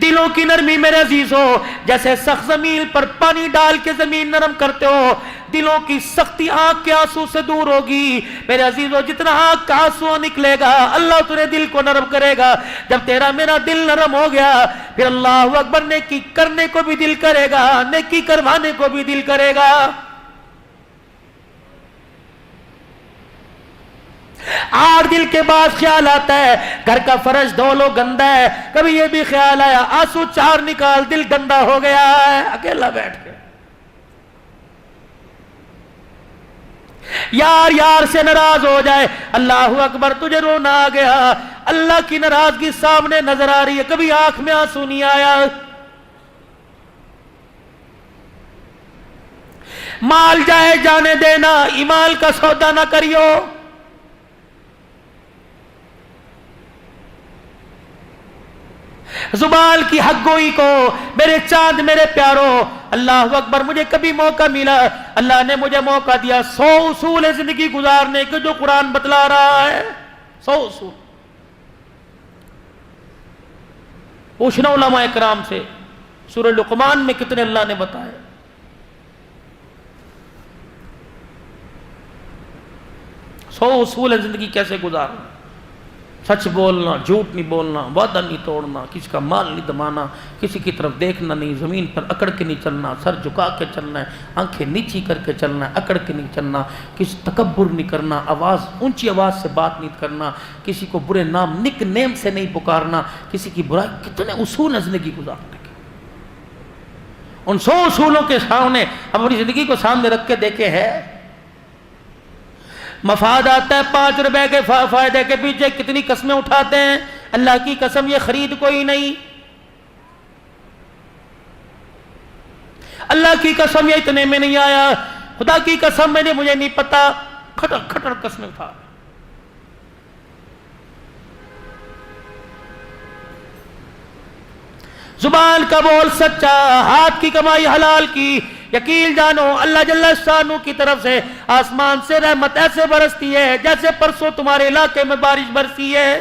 دلوں کی نرمی میرے عزیزو، جیسے سخت زمین پر پانی ڈال کے زمین نرم کرتے ہو، دلوں کی سختی آنکھ کے آنسو سے دور ہوگی میرے عزیزو۔ جتنا آنکھ کا آنسو نکلے گا اللہ تیرے دل کو نرم کرے گا۔ جب تیرا میرا دل نرم ہو گیا پھر اللہ اکبر نیکی کرنے کو بھی دل کرے گا، نیکی کروانے کو بھی دل کرے گا۔ آٹھ دل کے بعد خیال آتا ہے گھر کا فرش دھو لو گندا ہے، کبھی یہ بھی خیال آیا آنسو 4 نکال دل گندا ہو گیا ہے، اکیلا بیٹھ کے یار یار سے ناراض ہو جائے، اللہ اکبر تجھے رونا آ گیا، اللہ کی ناراضگی سامنے نظر آ رہی ہے، کبھی آنکھ میں آنسو نہیں آیا۔ مال جائے جانے دینا، ایمان کا سودا نہ کریو۔ زبان کی حق گوئی کو میرے چاند میرے پیاروں، اللہ اکبر، مجھے کبھی موقع ملا، اللہ نے مجھے موقع دیا 100 اصول زندگی گزارنے کے جو قرآن بتلا رہا ہے، 100 اصول۔ پوچھنا علماء کرام سے سورہ لقمان میں کتنے اللہ نے بتائے۔ سو اصول زندگی کیسے گزارنا، سچ بولنا، جھوٹ نہیں بولنا، وعدہ نہیں توڑنا، کسی کا مال نہیں دبانا، کسی کی طرف دیکھنا نہیں، زمین پر اکڑ کے نہیں چلنا، سر جھکا کے چلنا ہے، آنکھیں نیچی کر کے چلنا ہے، اکڑ کے نہیں چلنا، کسی تکبر نہیں کرنا، اونچی آواز سے بات نہیں کرنا، کسی کو برے نام نک نیم سے نہیں پکارنا، کسی کی برائی، کتنے اصول ہیں زندگی گزارنے کے۔ ان 100 اصولوں کے سامنے ہم اپنی زندگی کو سامنے رکھ کے دیکھے ہے، مفاد آتا ہے 5 روپے کے فائدے کے پیچھے کتنی قسمیں اٹھاتے ہیں، اللہ کی قسم یہ خرید کوئی نہیں، اللہ کی قسم یہ اتنے میں نہیں آیا، خدا کی قسم مجھے نہیں پتا، کھٹر کھٹر قسمیں اٹھا۔ زبان کا بول سچا، ہاتھ کی کمائی حلال کی، یقین جانو اللہ جل شانہ کی طرف سے آسمان سے رحمت ایسے برستی ہے جیسے پرسوں تمہارے علاقے میں بارش برسی ہے۔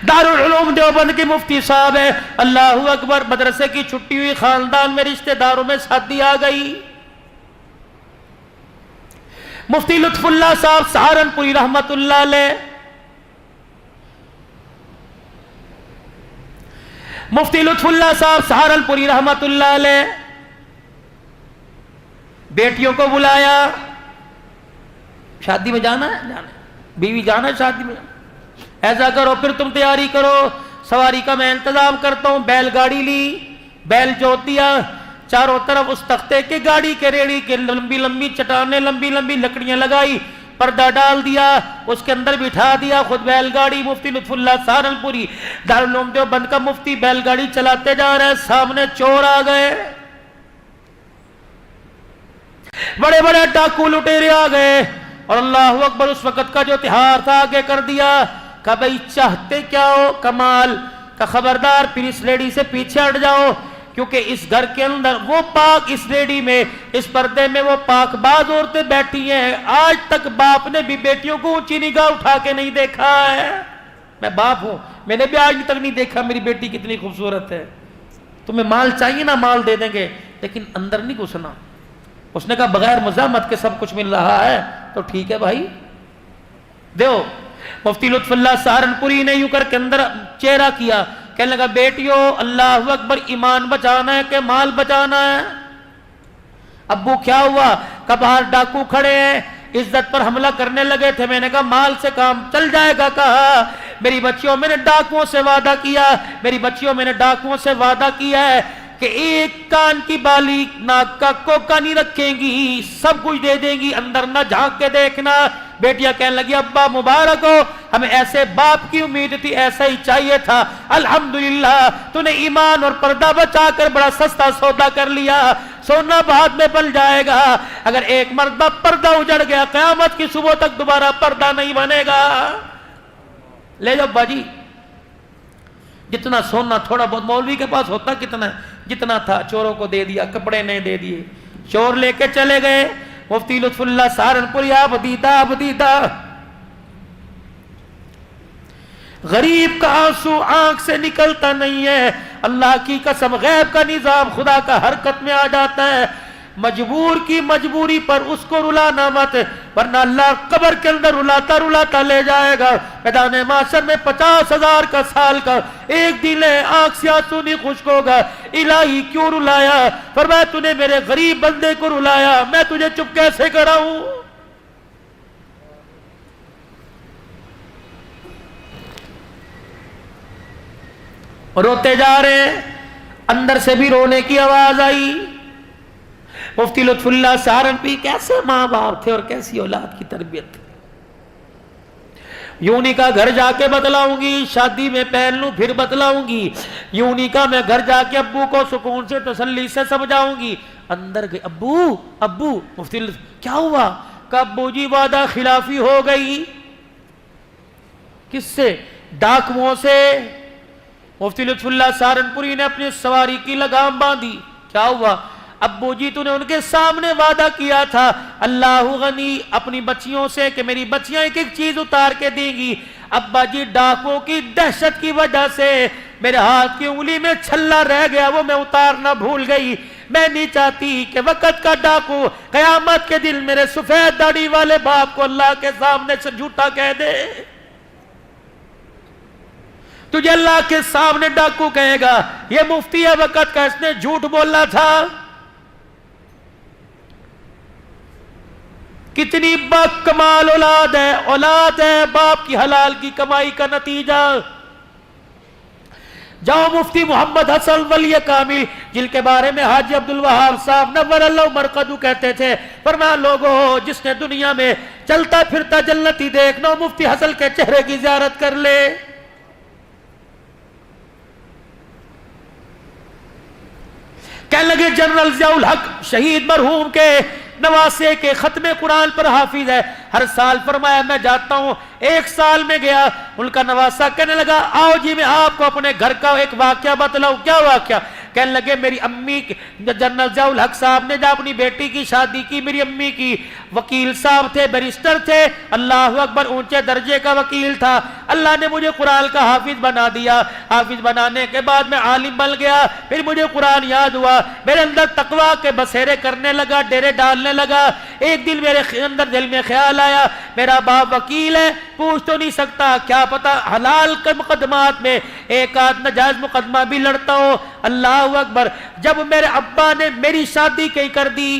دارالعلوم دیوبند کے مفتی صاحب ہے، اللہ اکبر، مدرسے کی چھٹی ہوئی، خاندان میں رشتہ داروں میں شادی آ گئی، مفتی لطف اللہ صاحب سہارنپوری رحمت اللہ علیہ، مفتی لطف اللہ صاحب سہارنپوری رحمت اللہ علیہ، بیٹیوں کو بلایا، شادی میں جانا ہے، جانا ہے، بیوی جانا ہے شادی میں, ایسا کرو پھر تم تیاری کرو, سواری کا میں انتظام کرتا ہوں. بیل گاڑی لی, بیل جوت دیا, چاروں طرف اس تختے کے گاڑی کے ریڑی کے لمبی لمبی چٹانیں, لمبی لمبی لکڑیاں لگائی, پردہ ڈال دیا, اس کے اندر بٹھا دیا, خود بیل گاڑی. مفتی لطف اللہ سہارنپوری دارالعلوم دیوبند کا مفتی بیل گاڑی چلاتے جا رہے ہیں, سامنے چور آ گئے, بڑے بڑے ڈاکو لٹیرے آ گئے, اور اللہ اکبر اس وقت کا جو تہار تھا آگے کر دیا. کہ بھئی چاہتے کیا ہو کمال, کہ خبردار پھر اس لیڈی سے پیچھے ہٹ جاؤ, کیونکہ اس گھر کے اندر وہ پاک, اس لیڈی میں, اس پردے میں وہ پاک باز عورتیں بیٹھی ہیں, آج تک باپ نے بھی بیٹیوں کو اونچی نگاہ اٹھا کے نہیں دیکھا ہے. میں باپ ہوں, میں نے بھی آج تک نہیں دیکھا میری بیٹی کتنی خوبصورت ہے. تمہیں مال چاہیے نا, مال دے دیں گے, لیکن اندر نہیں گھسنا. اس نے کہا بغیر مزاحمت کے سب کچھ مل رہا ہے تو ٹھیک ہے بھائی دیو. مفتی لطف اللہ سہارنپوری نے یوں کر کے اندر چہرہ کیا, کہنے لگا بیٹیو اللہ اکبر, ایمان بچانا ہے کہ مال بچانا ہے؟ ابو کیا ہوا؟ کہ باہر ڈاکو کھڑے ہیں, عزت پر حملہ کرنے لگے تھے. میں نے کہا مال سے کام چل جائے گا. کہا میری بچیوں میں نے ڈاکوؤں سے وعدہ کیا, میری بچیوں میں نے ڈاکوؤں سے وعدہ کیا ہے کہ ایک کان کی بالی ناک کا کوکا نہیں رکھیں گی, سب کچھ دے دیں گی, اندر نہ جھانک کے دیکھنا. بیٹیاں کہنے لگی ابا مبارک ہو, ہمیں ایسے باپ کی امید تھی, ایسا ہی چاہیے تھا. الحمدللہ تو نے ایمان اور پردہ بچا کر بڑا سستا سودا کر لیا, سونا بعد میں بن جائے گا. اگر ایک مرتبہ پردہ اجڑ گیا قیامت کی صبح تک دوبارہ پردہ نہیں بنے گا. لے جاؤ باجی, جتنا سونا تھوڑا بہت مولوی کے پاس ہوتا کتنا ہے, جتنا تھا چوروں کو دے دیا, کپڑے نہیں دے دیے, چور لے کے چلے گئے. مفتی لطف اللہ سہارنپوری آپ دیدہ غریب کا آنسو آنکھ سے نکلتا نہیں ہے. اللہ کی قسم غیب کا نظام خدا کا حرکت میں آ جاتا ہے. مجبور کی مجبوری پر اس کو رلانا مت, ورنہ اللہ قبر کے اندر رلاتا رلاتا لے جائے گا. میدان محشر میں 50,000 کا سال کا ایک دن ہے, آنکھ سے آنسو نہیں خشک ہوگا. الہی کیوں رلایا؟ فرمایا تو نے میرے غریب بندے کو رلایا, میں تجھے چپ کیسے کراؤں؟ روتے جا رہے ہیں, اندر سے بھی رونے کی آواز آئی. مفتی لطف اللہ سہارنپوری کیسے ماں باپ تھے اور کیسی اولاد کی تربیت تھی. یوں نہیں کہا گھر جا کے بتلاؤں گی, شادی میں پہن لوں پھر بتلاؤں گی. یوں نہیں کہا میں گھر جا کے ابو کو سکون سے تسلی سے سمجھاؤں گی. اندر گئے, ابو مفتی کیا ہوا؟ کہ ابو جی وعدہ خلافی ہو گئی. کس سے؟ ڈاکوؤں سے. مفتی لطف اللہ سہارنپوری نے اپنی سواری کی لگام باندھی. کیا ہوا؟ ابو جی تو نے ان کے سامنے وعدہ کیا تھا اللہ غنی اپنی بچیوں سے کہ میری بچیاں ایک ایک چیز اتار کے دیں گی. ابا جی ڈاکوں کی دہشت کی وجہ سے میرے ہاتھ کی انگلی میں چھلا رہ گیا, وہ میں اتارنا بھول گئی. میں نہیں چاہتی کہ وقت کا ڈاکو قیامت کے دن میرے سفید داڑھی والے باپ کو اللہ کے سامنے سے جھوٹا کہہ دے. تجھے اللہ کے سامنے ڈاکو کہے گا یہ مفتی ہے وقت کا, اس نے جھوٹ بولنا تھا. کتنی با کمال اولاد ہے باپ کی حلال کی کمائی کا نتیجہ. جاؤ مفتی محمد حسن ولی کامل جن کے بارے میں حاجی عبدالوہاب صاحب نور اللہ مرقدو کہتے تھے, فرمایا لوگوں جس نے دنیا میں چلتا پھرتا جنتی دیکھنا مفتی حسن کے چہرے کی زیارت کر لے. کہنے لگے جنرل ضیاء الحق شہید مرحوم کے نواسے کے ختم قرآن پر حافظ ہے, ہر سال فرمایا میں جاتا ہوں. ایک سال میں گیا, ان کا نواسا کہنے لگا آؤ جی میں آپ کو اپنے گھر کا ایک واقعہ بتلاؤں. کیا واقعہ؟ کہنے لگے میری امی جنرل ضیاء الحق صاحب نے جب اپنی بیٹی کی شادی کی, میری امی کی وکیل صاحب تھے, بیرسٹر تھے, اللہ اکبر اونچے درجے کا وکیل تھا. اللہ نے مجھے قرآن کا حافظ بنا دیا. حافظ بنانے کے بعد میں عالم بن گیا, پھر مجھے قرآن یاد ہوا, میرے اندر تقویٰ کے بسیرے کرنے لگا, ڈیرے ڈالنے لگا. ایک دن میرے اندر دل میں خیال آیا میرا باپ وکیل ہے, پوچھ تو نہیں سکتا, کیا پتا حلال کے مقدمات میں ایک آدھ ناجائز مقدمہ بھی لڑتا ہو. اللہ اکبر. جب میرے ابا نے میری شادی کہیں کر دی,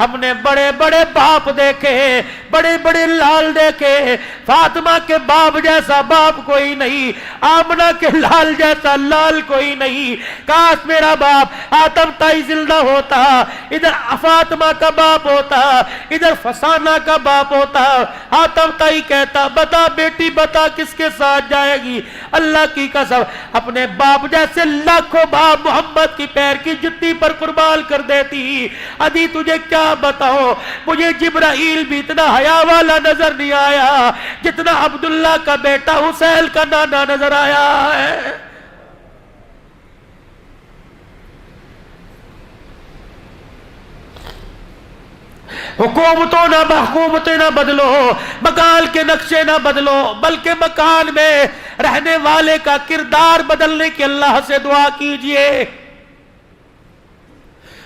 ہم نے بڑے بڑے باپ دیکھے, بڑے بڑے لال دیکھے, فاطمہ کے باپ جیسا باپ کوئی نہیں, آمنہ کے لال جیسا لال کوئی نہیں. کاش میرا باپ آدم تائی زندہ ہوتا, ادھر فاطمہ کا باپ ہوتا, ادھر فسانہ کا باپ ہوتا. آدم تائی کہتا بتا بیٹی بتا کس کے ساتھ جائے گی. اللہ کی قسم اپنے باپ جیسے لاکھوں باپ محمد کی پیر کی جتی پر قربان کر دیتی. ادھی تجھے کیا بتاؤ, مجھے جبرائیل بھی اتنا حیا والا نظر نہیں آیا جتنا عبداللہ کا بیٹا حسین کا نانا نظر آیا ہے. حکومتوں نہ محکومتیں نہ بدلو, مکان کے نقشے نہ بدلو, بلکہ مکان میں رہنے والے کا کردار بدلنے کی اللہ سے دعا کیجئے.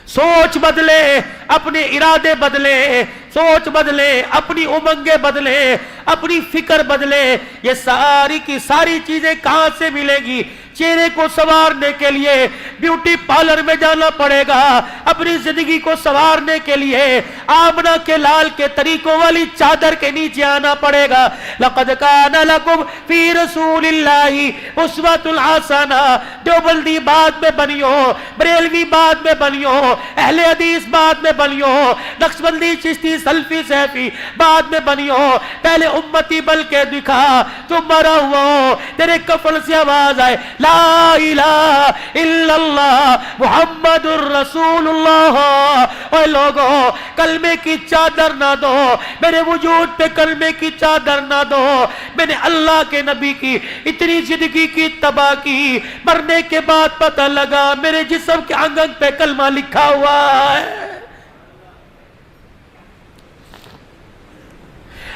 سوچ بدلے, اپنے ارادے بدلے, سوچ بدلے, اپنی امنگیں بدلے, اپنی فکر بدلے. یہ ساری کی ساری چیزیں کہاں سے ملیں گی؟ چہرے کو سنوارنے کے لیے بیوٹی پارلر میں جانا پڑے گا, اپنی زندگی کو سنوارنے کے لیے آمنہ کے لال کے طریقوں والی چادر کے نیچے آنا پڑے گا. لقد کان لکم فی رسول اللہ اسوۃ حسنہ. دیوبندی بعد میں بنیو, بریلوی بعد میں بنیو, اہل حدیث بعد میں بنیو, نقشبندی چشتی سلفی سیفی بعد میں بنیو. پہلے امتی بن کے دکھا, تم مرا ہوا تیرے کفن سے آواز آئے لا الہ الا اللہ محمد الرسول اللہ. اے لوگوں کلمے کی چادر نہ دو, میرے وجود پہ کلمے کی چادر نہ دو. میں نے اللہ کے نبی کی اتنی زندگی کی تباہ کی, مرنے کے بعد پتہ لگا میرے جسم کے انگ انگ پہ کلمہ لکھا ہوا ہے.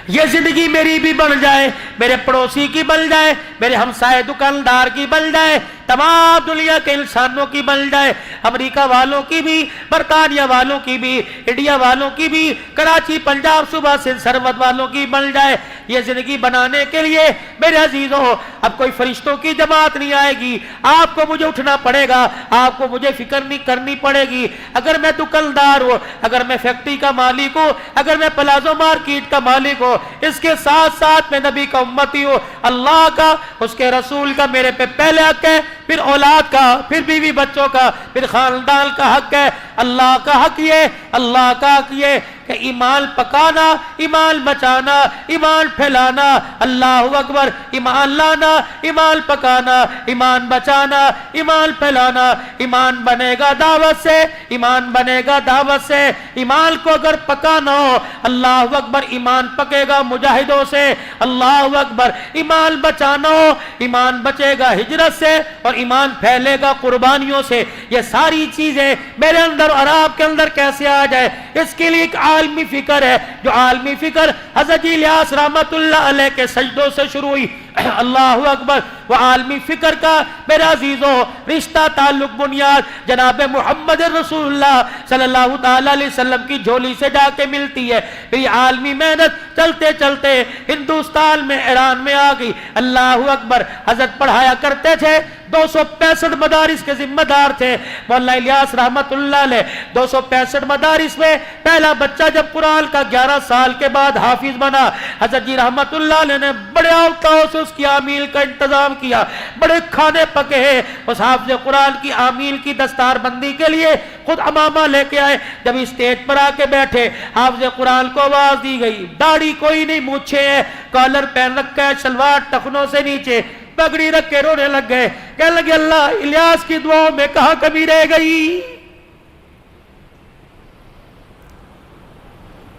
یہ زندگی میری بھی بن جائے, میرے پڑوسی کی بن جائے, میرے ہمسائے دکاندار کی بن جائے, تمام دنیا کے انسانوں کی بن جائے, امریکہ والوں کی بھی, برطانیہ والوں کی بھی, انڈیا والوں کی بھی, کراچی پنجاب صوبہ سندھ سرحد والوں کی بن جائے. یہ زندگی بنانے کے لیے میرے عزیزوں اب کوئی فرشتوں کی جماعت نہیں آئے گی. آپ کو مجھے اٹھنا پڑے گا, آپ کو مجھے فکر نہیں کرنی پڑے گی. اگر میں دکاندار ہوں, اگر میں فیکٹری کا مالک ہوں, اگر میں پلازو مارکیٹ کا مالک ہوں, اس کے ساتھ ساتھ میں نبی کا امتی ہوں. اللہ کا, اس کے رسول کا میرے پہ پہلے حق ہے, پھر اولاد کا, پھر بیوی بچوں کا, پھر خاندان کا حق ہے. اللہ کا حق یہ, اللہ کا حق یہ کہ ایمان پکانا, ایمان بچانا, ایمان پھیلانا. اللہ اکبر. ایمان لانا, ایمان پکانا, ایمان بچانا, ایمان پھیلانا. ایمان بنے گا دعوت سے, ایمان بنے گا دعوت سے. ایمان کو اگر پکانا ہو, اللہ اکبر, ایمان پکے گا مجاہدوں سے. اللہ اکبر. ایمان بچانا ہو, ایمان بچے گا ہجرت سے, اور ایمان پھیلے گا قربانیوں سے. یہ ساری چیزیں میرے اندر اور آپ کے اندر کیسے آ جائے, اس کے لیے ایک عالمی فکر ہے, جو عالمی فکر حضرت الیاس رحمت اللہ علیہ کے سجدوں سے شروع ہوئی. اللہ اکبر. وہ عالمی فکر کا میرے عزیزوں رشتہ تعلق بنیاد جناب محمد رسول اللہ صلی اللہ تعالی علیہ وسلم کی جھولی سے جا کے ملتی ہے. پھر یہ عالمی محنت چلتے چلتے ہندوستان میں, ایران میں آ گئی. اللہ اکبر. حضرت پڑھایا کرتے تھے, 265 مدارس کے ذمہ دار تھے مولانا الیاس رحمت اللہ علیہ. 265 مدارس میں پہلا بچہ جب قرآن کا 11 سال کے بعد حافظ بنا, حضرت جی رحمت اللہ علیہ نے بڑے اوقاتوں سے اس کی آمیل کا انتظام کیا, بڑے کھانے پکے ہیں. اس حافظ قرآن کی آمیل کی دستار بندی کے لیے خود امامہ لے کے آئے. جب اسٹیج پر آ کے بیٹھے, حافظ قرآن کو آواز دی گئی, داڑھی کوئی نہیں, مونچھے ہیں, کالر پہن رکھا ہے, شلوار ٹخنوں سے نیچے, پگڑی رکھ کے رونے لگ گئے. کہنے لگے اللہ الیاس کی دعاؤں میں کہاں کمی رہ گئی.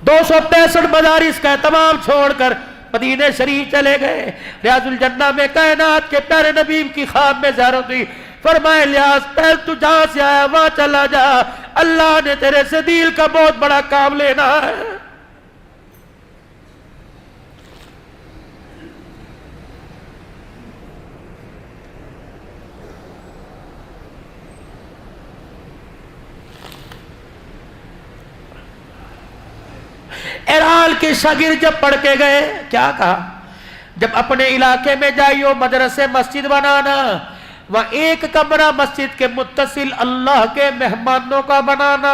265 مدارس کا تمام چھوڑ کر مدینہ شریف چلے گئے. ریاض الجنہ میں کائنات کے پیارے نبی کی خواب میں زیارت ہوئی. فرمایا الیاس پہل تو جہاں سے آیا وہاں چلا جا, اللہ نے تیرے سے دل کا بہت بڑا کام لینا ہے. ایران کے شاگرد جب پڑھ کے گئے, کیا کہا, جب اپنے علاقے میں جائیو مدرسے مسجد بنانا, وہاں ایک کمرہ مسجد کے متصل اللہ کے مہمانوں کا بنانا.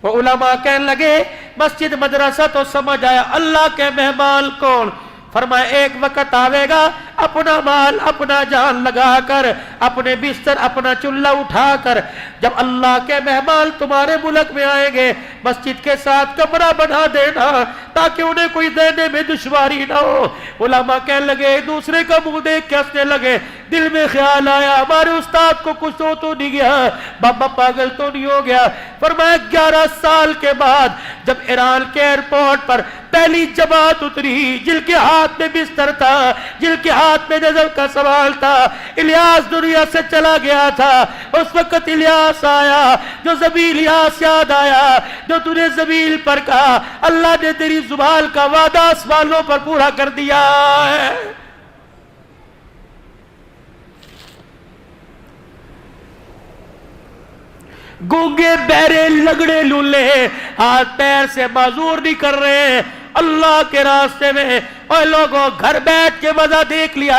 وہ علماء کہنے لگے مسجد مدرسہ تو سمجھ آیا، اللہ کے مہمان کون؟ فرمایا ایک وقت آوے گا اپنا مال اپنا جان لگا کر، اپنے بستر اپنا چولہا اٹھا کر، جب اللہ کے مہمان تمہارے ملک میں آئیں گے مسجد کے ساتھ کمرہ بنا دینا تاکہ انہیں کوئی دینے میں دشواری نہ ہو۔ علماء کہنے لگے دوسرے کا منہ دیکھ کے ہنسنے لگے، دل میں خیال آیا ہمارے استاد کو کچھ تو نہیں گیا، بابا پاگل تو نہیں ہو گیا۔ فرمایا 11 سال کے بعد جب ایران کے ایئرپورٹ پر پہلی جماعت اتری، جن کے ہاتھ میں بستر تھا، جن کے ہاتھ میں نظر کا سوال تھا، الیاس دنیا سے چلا گیا تھا، اس وقت الیاس آیا جو زبیل الیاس یاد آیا جو تو نے زبیل پر کہا، اللہ نے تیری زبان کا وعدہ آسمانوں پر پورا کر دیا ہے۔ گونگے بہرے لگڑے لولے ہاتھ پیر سے معذور نہیں کر رہے اللہ کے راستے میں، اور لوگوں گھر بیٹھ کے مزہ دیکھ لیا،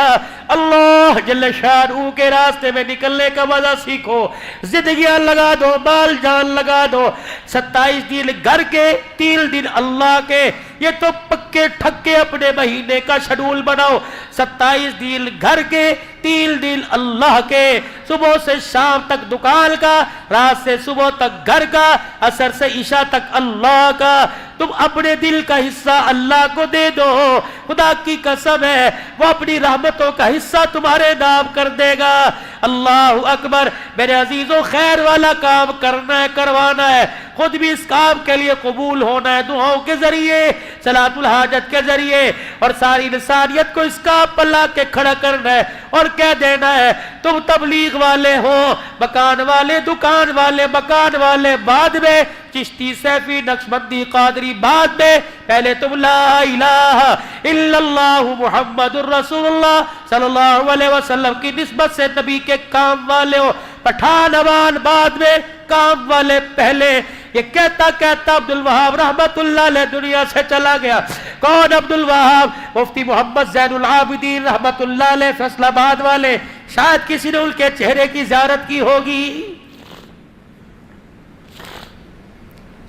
اللہ جل شانہ کے راستے میں نکلنے کا مزہ سیکھو، زندگیاں لگا دو، مال جان لگا دو، 27 دن گھر کے 3 دن اللہ کے، یہ تو پکے ٹھکے اپنے مہینے کا شیڈول بناؤ، 27 دن گھر کے 3 دن اللہ کے، صبح سے شام تک دکان کا، رات سے صبح تک گھر کا، عصر سے عشاء تک اللہ کا، تم اپنے دل کا حصہ اللہ کو دے دو، خدا کی قسم ہے وہ اپنی رحمتوں کا حصہ تمہارے نام کر دے گا۔ اللہ اکبر میرے عزیزوں، خیر والا کام کرنا ہے، کروانا ہے، خود بھی اس کام کے لیے قبول ہونا ہے، دعاؤں کے ذریعے، صلاۃ الحاجت کے ذریعے، اور ساری انسانیت کو اس کام پر لا کے کھڑا کرنا ہے اور کہہ دینا ہے تم تبلیغ والے ہو، مکان والے، دکان والے، مکان والے بعد میں، چشتی، سیفی، نقشبندی، قادری بعد میں، پہلے تم لا الہ الا اللہ محمد الرسول اللہ صلی اللہ علیہ وسلم کی نسبت سے نبی کے کام والے ہو، پٹھان عوان بعد میں، کام والے پہلے۔ یہ کہتا کہتا عبدالوہاب رحمت اللہ علیہ دنیا سے چلا گیا۔ کون عبدالوہاب؟ مفتی محمد زین العابدین رحمت اللہ علیہ فیصل آباد والے، شاید کسی نے ان کے چہرے کی زیارت کی ہوگی۔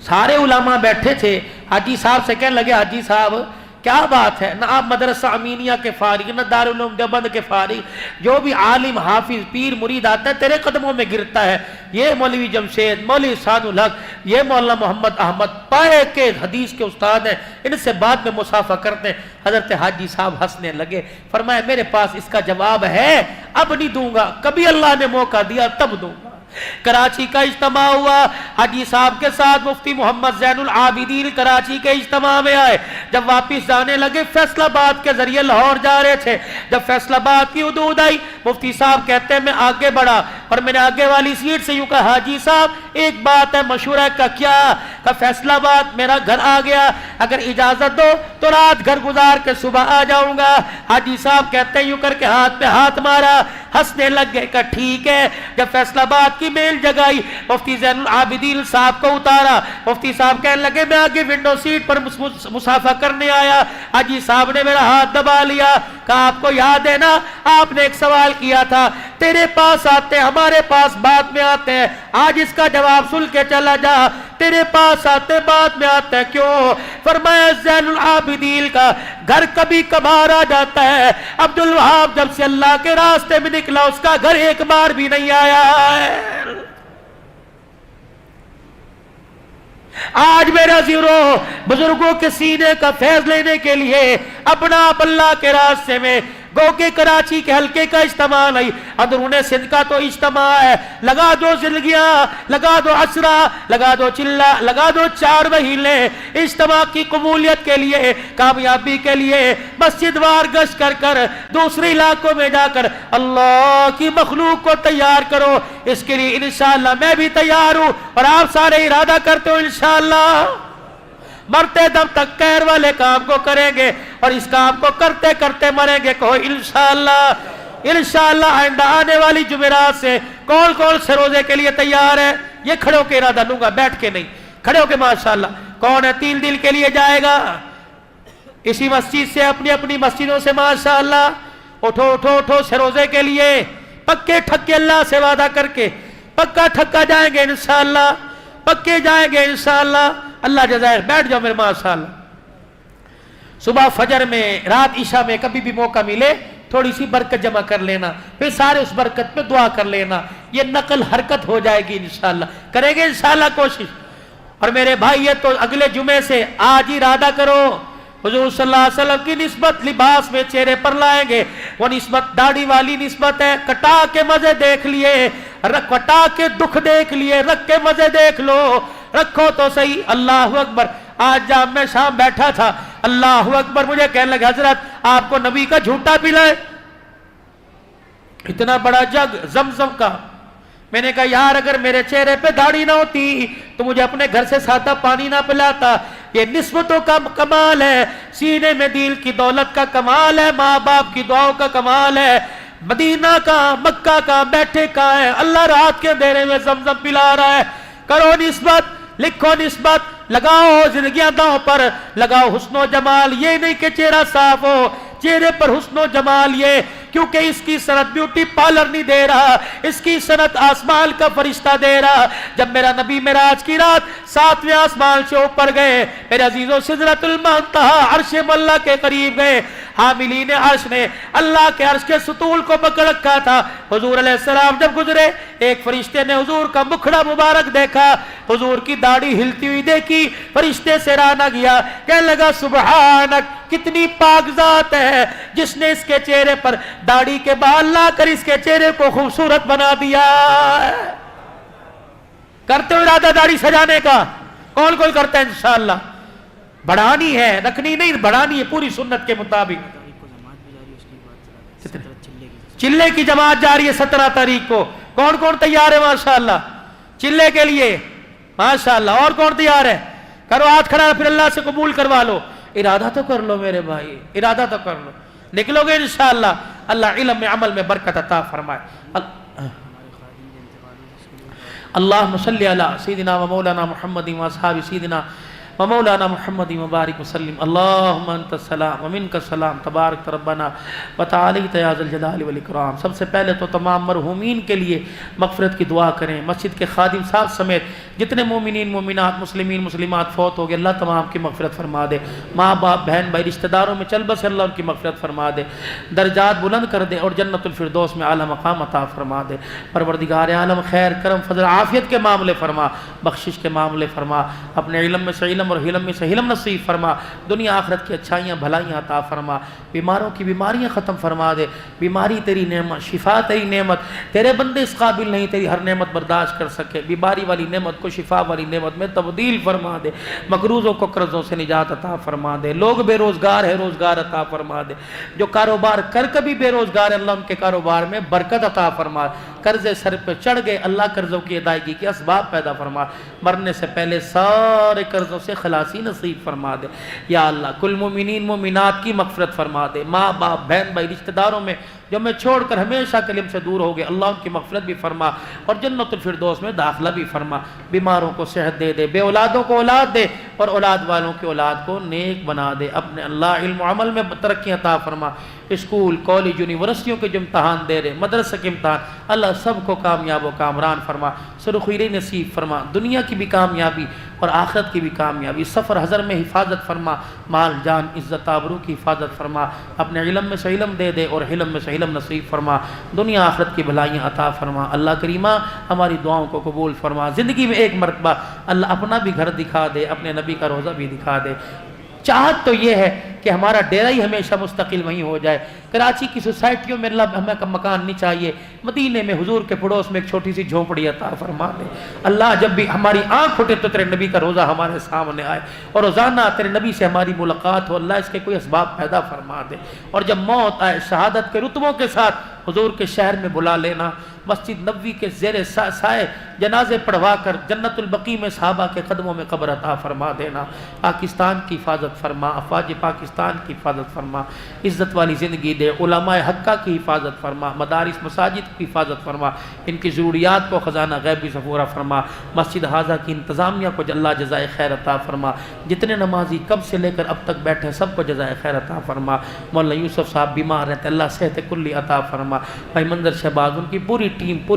سارے علماء بیٹھے تھے، حاجی صاحب سے کہنے لگے حاجی صاحب کیا بات ہے، نہ آپ مدرسہ امینیہ کے فارغ، نہ دارالعلوم دیوبند کے فارغ، جو بھی عالم حافظ پیر مرید آتا ہے تیرے قدموں میں گرتا ہے، یہ مولوی جمشید، مولوی احسان الحق، یہ مولانا محمد احمد پائے کے حدیث کے استاد ہیں، ان سے بعد میں مصافحہ کرتے ہیں۔ حضرت حاجی صاحب ہنسنے لگے، فرمایا میرے پاس اس کا جواب ہے، اب نہیں دوں گا، کبھی اللہ نے موقع دیا تب دوں گا۔ کراچی کا اجتماع ہوا، حاجی صاحب کے ساتھ مفتی محمد زین العابدین کراچی کے اجتماع میں آئے، جب واپس جانے لگے فیصل آباد کے ذریعے لاہور جا رہے تھے، جب فیصل آباد کی حدود آئی مفتی صاحب کہتے ہیں میں آگے بڑھا اور میں نے آگے والی سیٹ سے یوں کہا حاجی صاحب ایک بات ہے مشورہ کا، کیا؟ کہ فیصل آباد میرا گھر آ گیا، اگر اجازت دو تو رات گھر گزار کے صبح آ جاؤں گا۔ حاجی صاحب کہتے ہیں یوں کر کے ہاتھ پہ ہاتھ مارا، ہنسنے لگ گئے کہ ٹھیک ہے۔ جب فیصل آباد کی میل جگائی، مفتی زین العابدین صاحب کو اتارا، مفتی صاحب کہنے لگے میں آگے ونڈو سیٹ پر مصافحہ کرنے آیا، حاجی صاحب نے میرا ہاتھ دبا لیا، کہا آپ کو یاد ہے نا آپ نے ایک سوال کیا تھا، تیرے پاس آتے ہمارے پاس بعد میں آتے ہیں، آج اس کا جواب سن کے چلا جا، تیرے پاس آتے بعد میں آتے ہیں، کیوں؟ فرمایا زین العابدین کا گھر کبھی کبھار آ جاتا ہے، عبدالوہاب جب سے اللہ کے راستے میں نکلا اس کا گھر ایک بار بھی نہیں آیا ہے۔ آج میرا زیرو بزرگوں کے سینے کا فیض لینے کے لیے اپنا آپ اللہ کے راستے میں گو کہ کراچی کے حلقے کا اجتماع نہیں، اندرون سندھ کا تو اجتماع ہے، لگا دو زندگیاں، لگا دو عشرہ، لگا دو چلہ، لگا دو 4 مہینے اجتماع کی قبولیت کے لیے، کامیابی کے لیے مسجد وار گشت کر کر دوسرے علاقوں میں جا کر اللہ کی مخلوق کو تیار کرو۔ اس کے لیے انشاءاللہ میں بھی تیار ہوں اور آپ سارے ارادہ کرتے ہو انشاءاللہ مرتے دم تک خیر والے کام کو کریں گے اور اس کام کو کرتے کرتے مریں گے، کہو انشاءاللہ۔ انشاءاللہ آئندہ آنے والی جمعرات سے کون کون سے روزے کے لیے تیار ہے؟ یہ کھڑے ہو کے ارادہ لوں گا، بیٹھ کے نہیں، کھڑے ہو کے ماشاءاللہ۔ کون ہے 3 دن کے لیے جائے گا اسی مسجد سے اپنی اپنی مسجدوں سے ماشاءاللہ؟ اٹھو اٹھو اٹھو سے روزے کے لیے پکے ٹھکے اللہ سے وعدہ کر کے پکا ٹھکا جائیں گے انشاءاللہ۔ پکے جائیں گے انشاءاللہ. اللہ جزائے. بیٹھ جاؤ میرے ماشاءاللہ. صبح فجر میں، رات عشاء میں کبھی بھی موقع ملے تھوڑی سی برکت جمع کر لینا، پھر سارے اس برکت پہ دعا کر لینا. یہ نقل حرکت ہو جائے گی انشاءاللہ. کریں گے انشاءاللہ کوشش. اور میرے بھائی یہ تو اگلے جمعے سے آج ہی ارادہ کرو، حضور صلی اللہ علیہ وسلم کی نسبت لباس میں چہرے پر لائیں گے. وہ نسبت داڑھی والی نسبت ہے. کٹا کے مزے دیکھ لیے، کٹا کے دکھ دیکھ لیے، رکھ کے مزے دیکھ لو. رکھو تو صحیح. اللہ اکبر. آج جب میں شام بیٹھا تھا، اللہ اکبر، مجھے کہنے لگا حضرت آپ کو نبی کا جھوٹا پلائے، اتنا بڑا جگ زمزم کا. میں نے کہا یار اگر میرے چہرے پہ داڑھی نہ ہوتی تو مجھے اپنے گھر سے سادہ پانی نہ پلاتا. یہ نسبتوں کا کمال ہے، سینے میں دل کی دولت کا کمال ہے، ماں باپ کی دعاؤں کا کمال ہے. مدینہ کا، مکہ کا، بیٹھے کا ہے. اللہ رات کے اندھیرے میں زمزم پلا رہا ہے. کرو نسبت، لکھو نسبت، لگاؤ زندگیاں داؤں پر، لگاؤ حسن و جمال. یہ نہیں کہ چہرہ صاف ہو، چہرے پر حسن و جمال. یہ کیونکہ اس کی صنعت بیوٹی پارلر نہیں دے رہا، اس کی صنعت آسمان کا فرشتہ دے رہا. جب میرا نبی معراج کی رات 7ویں آسمان سے اوپر گئے، میرے عزیزوں سدرۃ المنتہا عرش اللہ کے قریب گئے. حاملین عرش نے اللہ کے عرش کے ستون کو پکڑ رکھا تھا. حضور علیہ السلام جب گزرے، ایک فرشتے نے حضور کا مکھڑا مبارک دیکھا، حضور کی داڑھی ہلتی ہوئی دیکھی. فرشتے سے رانا گیا، کہنے لگا سبحانک، کتنی پاک ذات ہے جس نے اس کے چہرے پر داڑھی کے بال لا کر اس کے چہرے کو خوبصورت بنا دیا. کرتے ہو ارادہ داڑھی سجانے کا؟ کون کون کرتا ہے؟ انشاءاللہ. بڑھانی ہے، رکھنی نہیں، بڑھانی ہے پوری سنت کے مطابق. چلے کی جماعت جاری ہے 17 تاریخ کو. کون کون تیار ہے ماشاءاللہ چلے کے لیے؟ ماشاءاللہ. اور کون تیار ہے؟ کرو ہاتھ کھڑا، پھر اللہ سے قبول کروا لو. ارادہ تو کر لو میرے بھائی، ارادہ تو کر لو. نکلو گے انشاءاللہ. اللہ علم میں عمل میں برکت عطا فرمائے. اللہم صلی علی سیدنا و مولانا محمد و اصحاب سیدنا و مولانا محمد مبارک وسلم. اللہم انت السلام و منک السلام تبارک ربنا و تعالیت یا ذی الجلال والاکرام. سب سے پہلے تو تمام مرحومین کے لیے مغفرت کی دعا کریں. مسجد کے خادم صاحب سمیت جتنے مومنین مومنات مسلمین مسلمات فوت ہو گئے، اللہ تمام کی مغفرت فرما دے. ماں باپ بہن بھائی رشتہ داروں میں چل بس اللہ ان کی مغفرت فرما دے، درجات بلند کر دے اور جنت الفردوس میں اعلیٰ مقام عطا فرما دے. پروردگار عالم خیر کرم فضل عافیت کے معاملے فرما، بخشش کے معاملے فرما، اپنے علم میں سے علم اور حلم میں سے حلم نصیب فرما. دنیا آخرت کی اچھائیاں بھلائیاں عطا فرما. بیماروں کی بیماریاں ختم فرما دے. بیماری تیری نعمت، شفا تیری نعمت. تیرے بندے اس قابل نہیں تیری ہر نعمت برداشت کر سکے. بیماری والی نعمت کو شفا والی نعمت میں تبدیل فرما دے. مقروضوں کو قرضوں سے نجات عطا فرما دے. لوگ بے روزگار ہے، روزگار عطا فرما دے. جو کاروبار کر کبھی بے روزگار ہے، اللہ ان کے کاروبار میں برکت عطا فرما. قرضے سر پہ چڑھ گئے، اللہ قرضوں کی ادائیگی کے اسباب پیدا فرما. مرنے سے پہلے سارے قرضوں سے خلاصی نصیب فرما دے. یا اللہ کل مومنین مومنات کی مغفرت فرما دے. ماں باپ بہن بھائی رشتہ داروں میں جو میں چھوڑ کر ہمیشہ کلم سے دور ہو گئے، اللہ ان کی مغفرت بھی فرما اور جنت الفردوس میں داخلہ بھی فرما. بیماروں کو صحت دے دے، بے اولادوں کو اولاد دے اور اولاد والوں کی اولاد کو نیک بنا دے. اپنے اللہ علم و عمل میں ترقی عطا فرما. اسکول کالج یونیورسٹیوں کے جو امتحان دے رہے، مدرسہ کے امتحان، اللہ سب کو کامیاب و کامران فرما. سرخیری نصیب فرما. دنیا کی بھی کامیابی اور آخرت کی بھی کامیابی. سفر حضر میں حفاظت فرما. مال جان عزت آبرو کی حفاظت فرما. اپنے علم میں سے علم دے دے اور حلم میں سے علم نصیب فرما. دنیا آخرت کی بھلائیاں عطا فرما. اللہ کریمہ ہماری دعاؤں کو قبول فرما. زندگی میں ایک مرتبہ اللہ اپنا بھی گھر دکھا دے، اپنے نبی کا روضہ بھی دکھا دے. چاہت تو یہ ہے کہ ہمارا ڈیرہ ہی ہمیشہ مستقل وہیں ہو جائے. کراچی کی سوسائٹیوں میں اللہ ہمیں مکان نہیں چاہیے. مدینے میں حضور کے پڑوس میں ایک چھوٹی سی جھونپڑی عطا فرما دے. اللہ جب بھی ہماری آنکھ اٹھے تو تیرے نبی کا روزہ ہمارے سامنے آئے اور روزانہ تیرے نبی سے ہماری ملاقات ہو. اللہ اس کے کوئی اسباب پیدا فرما دے اور جب موت آئے شہادت کے رتبوں کے ساتھ حضور کے شہر میں بلا لینا. مسجد نبوی کے زیر سائے جنازے پڑھوا کر جنت البقیع میں صحابہ کے قدموں میں قبر عطا فرما دینا. پاکستان کی حفاظت فرما. افواج پاکستان کی حفاظت فرما. عزت والی زندگی دے. علماء حقہ کی حفاظت فرما. مدارس مساجد کی حفاظت فرما. ان کی ضروریات کو خزانہ غیبی سے پورا فرما. مسجد حاضہ کی انتظامیہ کو اللہ جزائے خیر عطا فرما. جتنے نمازی کب سے لے کر اب تک بیٹھے سب کو جزائے خیر عطا فرما. مولانا یوسف صاحب بیمار رہتے، اللہ صحت کلی عطا فرما. بھائی منظر شہباز ان کی پوری ٹیم پوری